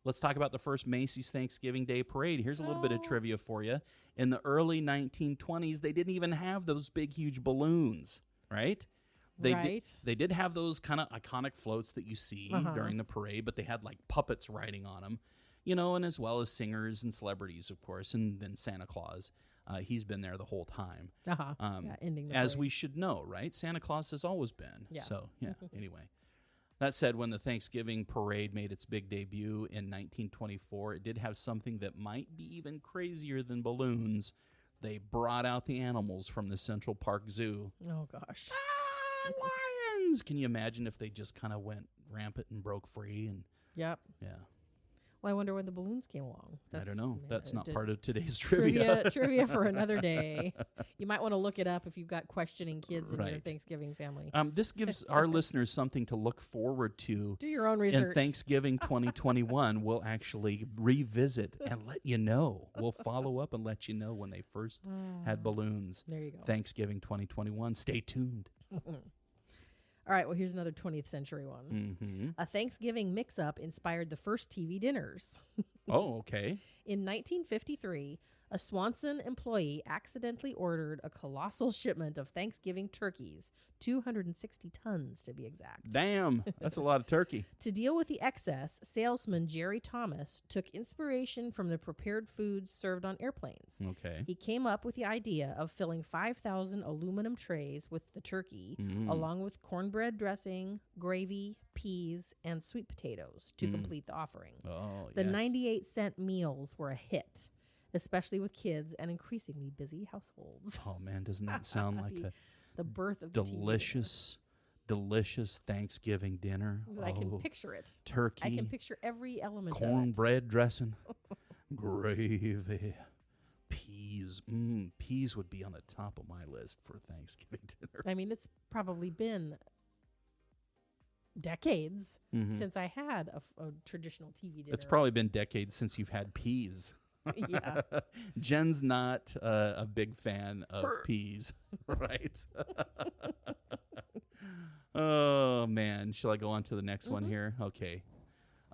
[SPEAKER 3] Let's talk about the first Macy's Thanksgiving Day Parade. Here's a little bit of
[SPEAKER 2] Oh.
[SPEAKER 3] trivia for you. In the early 1920s, they didn't even have those big, huge balloons, right? They did have those kind of iconic floats that you see during the parade, but they had like puppets riding on them, and as well as singers and celebrities, of course, and then Santa Claus. He's been there the whole time.
[SPEAKER 2] Ending the
[SPEAKER 3] As
[SPEAKER 2] parade.
[SPEAKER 3] we should know, right? Santa Claus has always been.
[SPEAKER 2] Yeah.
[SPEAKER 3] So, anyway. That said, when the Thanksgiving parade made its big debut in 1924, it did have something that might be even crazier than balloons. They brought out the animals from the Central Park Zoo.
[SPEAKER 2] Oh, gosh.
[SPEAKER 3] Lions! Can you imagine if they just kind of went rampant and broke free? And
[SPEAKER 2] Yep.
[SPEAKER 3] yeah.
[SPEAKER 2] Well, I wonder when the balloons came along.
[SPEAKER 3] I don't know.
[SPEAKER 2] yeah,
[SPEAKER 3] That's not
[SPEAKER 2] did-
[SPEAKER 3] part of today's trivia.
[SPEAKER 2] Trivia for another day. You might want to look it up if you've got questioning kids in your
[SPEAKER 3] Right.
[SPEAKER 2] Thanksgiving family.
[SPEAKER 3] This gives our listeners something to look forward to.
[SPEAKER 2] Do your own
[SPEAKER 3] In
[SPEAKER 2] research.
[SPEAKER 3] Thanksgiving 2021, we'll actually revisit and let you know. We'll follow up and let you know when they first had balloons.
[SPEAKER 2] There you go.
[SPEAKER 3] Thanksgiving 2021. Stay tuned.
[SPEAKER 2] All right, well, here's another 20th century one.
[SPEAKER 3] Mm-hmm.
[SPEAKER 2] A Thanksgiving mix-up inspired the first TV dinners.
[SPEAKER 3] Oh, okay.
[SPEAKER 2] In 1953, a Swanson employee accidentally ordered a colossal shipment of Thanksgiving turkeys, 260 tons to be exact.
[SPEAKER 3] Damn, that's a lot of turkey.
[SPEAKER 2] To deal with the excess, salesman Jerry Thomas took inspiration from the prepared foods served on airplanes.
[SPEAKER 3] Okay.
[SPEAKER 2] He came up with the idea of filling 5,000 aluminum trays with the turkey, along with cornbread dressing, gravy, peas, and sweet potatoes to complete the offering.
[SPEAKER 3] Oh,
[SPEAKER 2] The
[SPEAKER 3] yes.
[SPEAKER 2] 98-cent meals were a hit, especially with kids and increasingly busy households.
[SPEAKER 3] Oh, man, doesn't that sound like a
[SPEAKER 2] The birth of the TV
[SPEAKER 3] delicious Thanksgiving dinner?
[SPEAKER 2] dinner. I can picture it.
[SPEAKER 3] Turkey.
[SPEAKER 2] I can picture every element of it.
[SPEAKER 3] Cornbread dressing, gravy, peas. Peas would be on the top of my list for Thanksgiving dinner.
[SPEAKER 2] I mean, it's probably been decades since I had a traditional TV dinner.
[SPEAKER 3] It's probably been decades since you've had peas.
[SPEAKER 2] Yeah.
[SPEAKER 3] Jen's not a big fan of peas, right? Oh, man. Shall I go on to the next one here? Okay.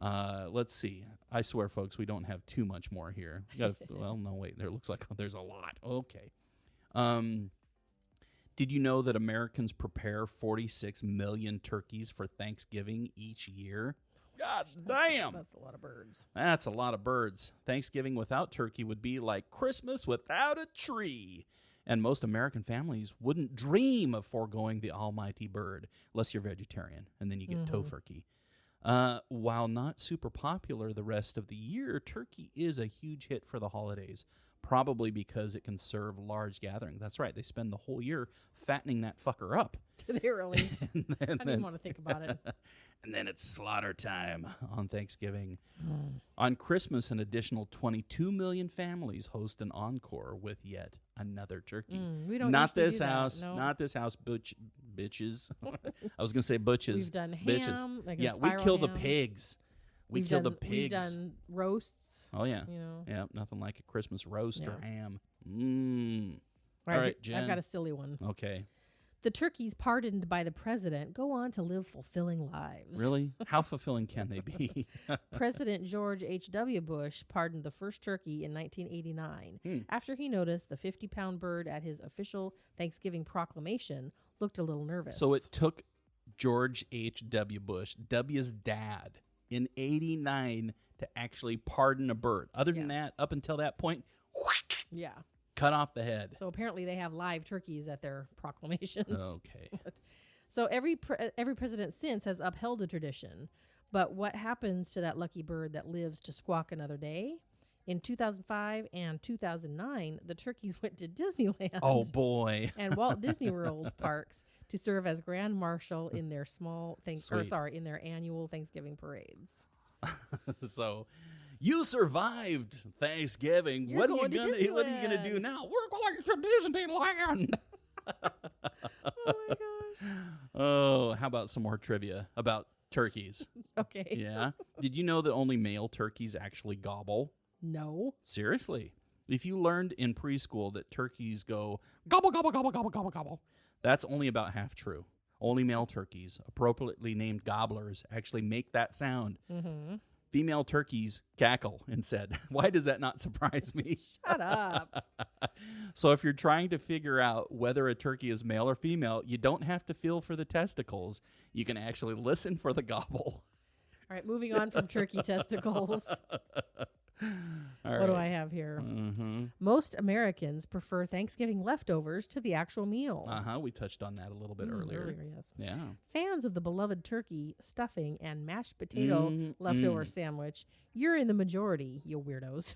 [SPEAKER 3] Let's see. I swear, folks, we don't have too much more here. Well, no, wait. There looks like there's a lot. Okay. Did you know that Americans prepare 46 million turkeys for Thanksgiving each year? God damn!
[SPEAKER 2] That's a lot of birds.
[SPEAKER 3] That's a lot of birds. Thanksgiving without turkey would be like Christmas without a tree. And most American families wouldn't dream of foregoing the almighty bird, unless you're vegetarian, and then you get tofurkey. While not super popular the rest of the year, turkey is a huge hit for the holidays, probably because it can serve large gatherings. That's right. They spend the whole year fattening that fucker up.
[SPEAKER 2] Do they really?
[SPEAKER 3] And
[SPEAKER 2] I don't even want to think about it.
[SPEAKER 3] And then it's slaughter time on Thanksgiving. On Christmas, an additional 22 million families host an encore with yet another turkey.
[SPEAKER 2] We don't
[SPEAKER 3] Not
[SPEAKER 2] usually
[SPEAKER 3] this
[SPEAKER 2] do that,
[SPEAKER 3] house.
[SPEAKER 2] no.
[SPEAKER 3] Not this house, bitches. I was going to say butches.
[SPEAKER 2] We've done
[SPEAKER 3] bitches.
[SPEAKER 2] ham. Like a
[SPEAKER 3] Yeah, we
[SPEAKER 2] spiral
[SPEAKER 3] kill the
[SPEAKER 2] ham.
[SPEAKER 3] pigs. We
[SPEAKER 2] We've
[SPEAKER 3] kill
[SPEAKER 2] done,
[SPEAKER 3] the pigs.
[SPEAKER 2] We've done roasts.
[SPEAKER 3] Oh, yeah.
[SPEAKER 2] You know.
[SPEAKER 3] Yeah, nothing like a Christmas roast or
[SPEAKER 2] Yeah.
[SPEAKER 3] ham.
[SPEAKER 2] All
[SPEAKER 3] right,
[SPEAKER 2] I've
[SPEAKER 3] Jen.
[SPEAKER 2] got a silly one.
[SPEAKER 3] Okay.
[SPEAKER 2] The turkeys pardoned by the president go on to live fulfilling lives.
[SPEAKER 3] Really? How fulfilling can they be?
[SPEAKER 2] President George H.W. Bush pardoned the first turkey in 1989 after he noticed the 50-pound bird at his official Thanksgiving proclamation looked a little nervous.
[SPEAKER 3] So it took George H.W. Bush, W's dad, in 89 to actually pardon a bird. Other than that, up until that point,
[SPEAKER 2] Yeah.
[SPEAKER 3] cut off the head.
[SPEAKER 2] So apparently they have live turkeys at their proclamations.
[SPEAKER 3] Okay.
[SPEAKER 2] So every president since has upheld the tradition. But what happens to that lucky bird that lives to squawk another day? In 2005 and 2009, the turkeys went to Disneyland.
[SPEAKER 3] Oh, boy.
[SPEAKER 2] And Walt Disney World parks to serve as grand marshal in their in their annual Thanksgiving parades.
[SPEAKER 3] So you survived Thanksgiving.
[SPEAKER 2] You're
[SPEAKER 3] What are
[SPEAKER 2] going
[SPEAKER 3] you
[SPEAKER 2] to
[SPEAKER 3] what are you gonna
[SPEAKER 2] Disneyland.
[SPEAKER 3] do now? We're going to Disneyland.
[SPEAKER 2] Oh my gosh.
[SPEAKER 3] Oh, how about some more trivia about turkeys?
[SPEAKER 2] Okay.
[SPEAKER 3] Yeah. Did you know that only male turkeys actually gobble?
[SPEAKER 2] No.
[SPEAKER 3] Seriously. If you learned in preschool that turkeys go gobble, gobble, gobble, gobble, gobble, gobble, that's only about half true. Only male turkeys, appropriately named gobblers, actually make that sound.
[SPEAKER 2] Mm-hmm.
[SPEAKER 3] Female turkeys cackle instead. Why does that not surprise me?
[SPEAKER 2] Shut up.
[SPEAKER 3] So if you're trying to figure out whether a turkey is male or female, you don't have to feel for the testicles. You can actually listen for the gobble.
[SPEAKER 2] All right, moving on from turkey testicles.
[SPEAKER 3] All
[SPEAKER 2] What do
[SPEAKER 3] right.
[SPEAKER 2] I have here?
[SPEAKER 3] Mm-hmm.
[SPEAKER 2] Most Americans prefer Thanksgiving leftovers to the actual meal.
[SPEAKER 3] We touched on that a little bit earlier.
[SPEAKER 2] Yes.
[SPEAKER 3] Yeah.
[SPEAKER 2] Fans of the beloved turkey, stuffing, and mashed potato
[SPEAKER 3] Mm,
[SPEAKER 2] leftover
[SPEAKER 3] mm.
[SPEAKER 2] sandwich, you're in the majority, you weirdos.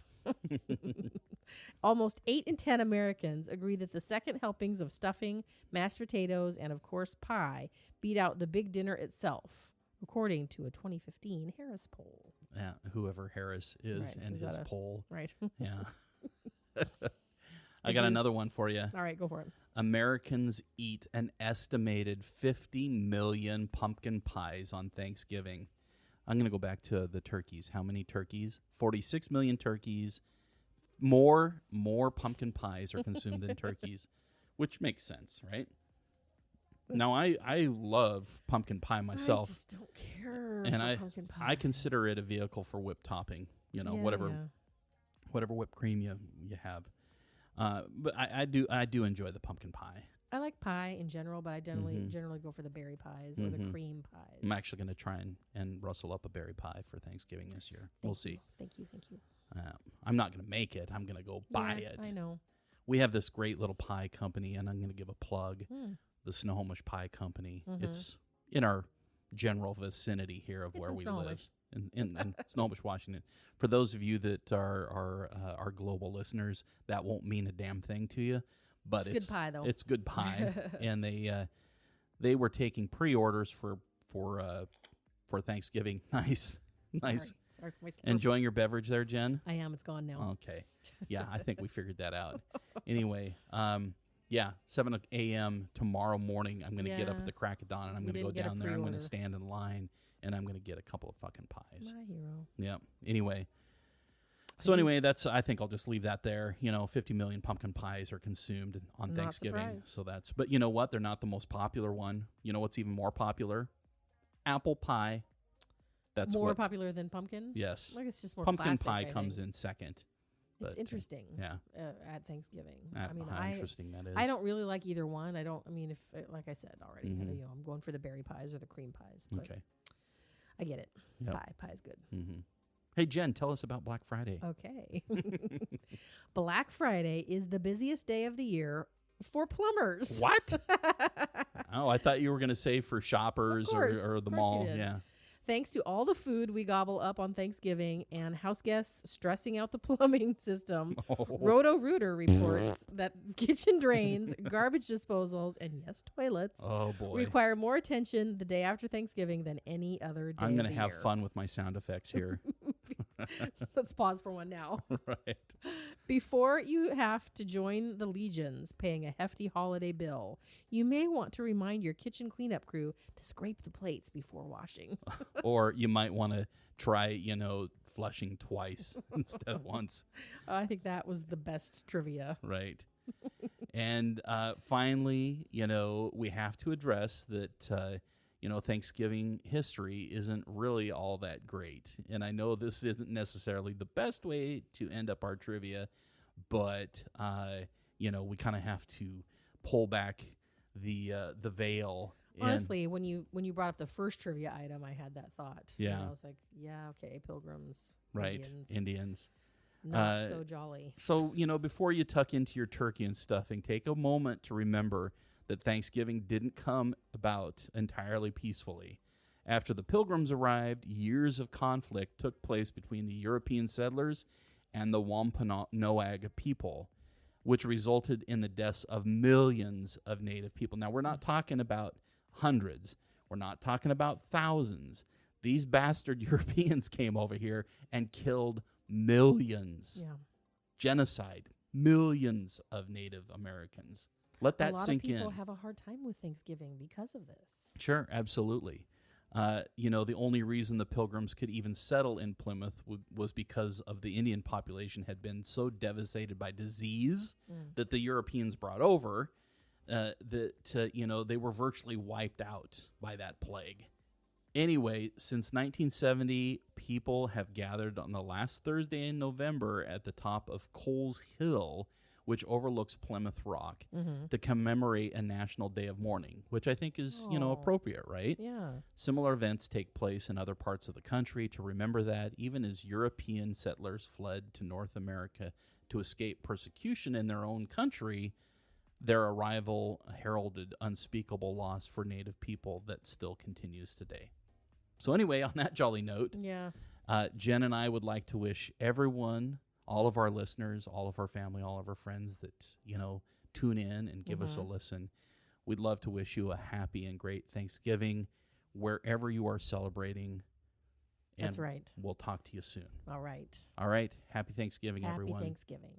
[SPEAKER 2] Almost 8 in 10 Americans agree that the second helpings of stuffing, mashed potatoes, and of course pie beat out the big dinner itself, according to a 2015 Harris poll.
[SPEAKER 3] Yeah, whoever Harris is
[SPEAKER 2] Right,
[SPEAKER 3] and
[SPEAKER 2] is that
[SPEAKER 3] his
[SPEAKER 2] a-
[SPEAKER 3] poll.
[SPEAKER 2] Right.
[SPEAKER 3] Yeah. I got another one for you.
[SPEAKER 2] All right, go for it.
[SPEAKER 3] Americans eat an estimated 50 million pumpkin pies on Thanksgiving. I'm going to go back to the turkeys. How many turkeys? 46 million turkeys. More pumpkin pies are consumed than turkeys, which makes sense, right? Now, I love pumpkin pie myself,
[SPEAKER 2] I just don't care
[SPEAKER 3] and
[SPEAKER 2] for pumpkin pie.
[SPEAKER 3] I consider it a vehicle for whipped topping. You know,
[SPEAKER 2] Yeah,
[SPEAKER 3] whatever
[SPEAKER 2] yeah.
[SPEAKER 3] whipped cream you have. But I do enjoy the pumpkin pie.
[SPEAKER 2] I like pie in general, but I generally go for the berry pies or the
[SPEAKER 3] Mhm.
[SPEAKER 2] cream pies.
[SPEAKER 3] I'm actually going to try and rustle up a berry pie for Thanksgiving this year. We'll see.
[SPEAKER 2] Thank you.
[SPEAKER 3] I'm not going to make it. I'm going to go buy
[SPEAKER 2] Yeah,
[SPEAKER 3] it.
[SPEAKER 2] I know.
[SPEAKER 3] We have this great little pie company, and I'm going to give a plug.
[SPEAKER 2] Mm.
[SPEAKER 3] The Snohomish Pie Company.
[SPEAKER 2] Mhm.
[SPEAKER 3] It's in our general vicinity here of
[SPEAKER 2] It's
[SPEAKER 3] where
[SPEAKER 2] in
[SPEAKER 3] we
[SPEAKER 2] Snohomish.
[SPEAKER 3] live in Snohomish, Washington. For those of you that are global listeners, that won't mean a damn thing to you. But
[SPEAKER 2] It's good pie, though.
[SPEAKER 3] It's good pie, and they were taking pre-orders for Thanksgiving. Nice.
[SPEAKER 2] Sorry for my slurp.
[SPEAKER 3] Enjoying your beverage there, Jen?
[SPEAKER 2] I am. It's gone now.
[SPEAKER 3] Okay. Yeah, I think we figured that out. Anyway, 7 a.m. tomorrow morning, I'm going to get up
[SPEAKER 2] Yeah.
[SPEAKER 3] at the crack of dawn, and
[SPEAKER 2] Since
[SPEAKER 3] I'm
[SPEAKER 2] we
[SPEAKER 3] going to go
[SPEAKER 2] didn't get a
[SPEAKER 3] down there. I'm going to
[SPEAKER 2] pre-order.
[SPEAKER 3] stand in line, and I'm going to get a couple of fucking pies.
[SPEAKER 2] My hero.
[SPEAKER 3] Yeah. Anyway. So anyway, I think I'll just leave that there. 50 million pumpkin pies are consumed on
[SPEAKER 2] Not
[SPEAKER 3] Thanksgiving.
[SPEAKER 2] surprised.
[SPEAKER 3] So but you know what? They're not the most popular one. You know what's even more popular? Apple pie. That's
[SPEAKER 2] More popular than pumpkin?
[SPEAKER 3] Yes.
[SPEAKER 2] Like it's just more
[SPEAKER 3] Pumpkin
[SPEAKER 2] classic,
[SPEAKER 3] pie
[SPEAKER 2] I
[SPEAKER 3] comes
[SPEAKER 2] think.
[SPEAKER 3] in second.
[SPEAKER 2] It's
[SPEAKER 3] but,
[SPEAKER 2] interesting.
[SPEAKER 3] Yeah.
[SPEAKER 2] At Thanksgiving.
[SPEAKER 3] How
[SPEAKER 2] I mean,
[SPEAKER 3] interesting that is.
[SPEAKER 2] I don't really like either one. If like I said already,
[SPEAKER 3] Mhm.
[SPEAKER 2] I'm going for the berry pies or the cream pies. But
[SPEAKER 3] Okay.
[SPEAKER 2] I get it.
[SPEAKER 3] Yep.
[SPEAKER 2] Pie's good.
[SPEAKER 3] Mm-hmm. Hey, Jen, tell us about Black Friday.
[SPEAKER 2] Okay. Black Friday is the busiest day of the year for plumbers.
[SPEAKER 3] What? Oh, I thought you were going to say for shoppers
[SPEAKER 2] course,
[SPEAKER 3] or the
[SPEAKER 2] of course you
[SPEAKER 3] mall.
[SPEAKER 2] did.
[SPEAKER 3] Yeah.
[SPEAKER 2] Thanks to all the food we gobble up on Thanksgiving and house guests stressing out the plumbing system, Roto-Rooter reports that kitchen drains, garbage disposals, and yes, toilets
[SPEAKER 3] Oh, boy.
[SPEAKER 2] require more attention the day after Thanksgiving than any other day.
[SPEAKER 3] I'm
[SPEAKER 2] going
[SPEAKER 3] to have fun with my sound effects here.
[SPEAKER 2] Let's pause for one now.
[SPEAKER 3] Right.
[SPEAKER 2] Before you have to join the legions paying a hefty holiday bill, you may want to remind your kitchen cleanup crew to scrape the plates before washing.
[SPEAKER 3] Or you might want to try, flushing twice instead of once.
[SPEAKER 2] I think that was the best trivia.
[SPEAKER 3] Right. And finally, we have to address that, Thanksgiving history isn't really all that great. And I know this isn't necessarily the best way to end up our trivia, but, we kind of have to pull back the veil.
[SPEAKER 2] Honestly, when you brought up the first trivia item, I had that thought.
[SPEAKER 3] Yeah.
[SPEAKER 2] I was like, yeah, okay, pilgrims,
[SPEAKER 3] Right. Indians.
[SPEAKER 2] not so jolly.
[SPEAKER 3] So, before you tuck into your turkey and stuffing, take a moment to remember that Thanksgiving didn't come about entirely peacefully. After the Pilgrims arrived, years of conflict took place between the European settlers and the Wampanoag people, which resulted in the deaths of millions of native people. Now, we're not talking about hundreds. We're not talking about thousands. These bastard Europeans came over here and killed millions.
[SPEAKER 2] Yeah.
[SPEAKER 3] Genocide. Millions of Native Americans. Let that sink
[SPEAKER 2] A lot of people
[SPEAKER 3] in.
[SPEAKER 2] have a hard time with Thanksgiving because of this.
[SPEAKER 3] Sure, absolutely. The only reason the Pilgrims could even settle in Plymouth was because of the Indian population had been so devastated by disease that the Europeans brought over that they were virtually wiped out by that plague. Anyway, since 1970, people have gathered on the last Thursday in November at the top of Coles Hill, which overlooks Plymouth Rock,
[SPEAKER 2] Mm-hmm.
[SPEAKER 3] to commemorate a national day of mourning, which I think is,
[SPEAKER 2] Oh.
[SPEAKER 3] appropriate, right?
[SPEAKER 2] Yeah.
[SPEAKER 3] Similar events take place in other parts of the country to remember that, even as European settlers fled to North America to escape persecution in their own country, their arrival heralded unspeakable loss for Native people that still continues today. So anyway, on that jolly note,
[SPEAKER 2] Yeah.
[SPEAKER 3] Jen and I would like to wish everyone, all of our listeners, all of our family, all of our friends that, tune in and give us a listen. We'd love to wish you a happy and great Thanksgiving wherever you are celebrating.
[SPEAKER 2] That's
[SPEAKER 3] And
[SPEAKER 2] right.
[SPEAKER 3] we'll talk to you soon.
[SPEAKER 2] All right.
[SPEAKER 3] All right. Happy Thanksgiving,
[SPEAKER 2] Happy
[SPEAKER 3] everyone.
[SPEAKER 2] Thanksgiving.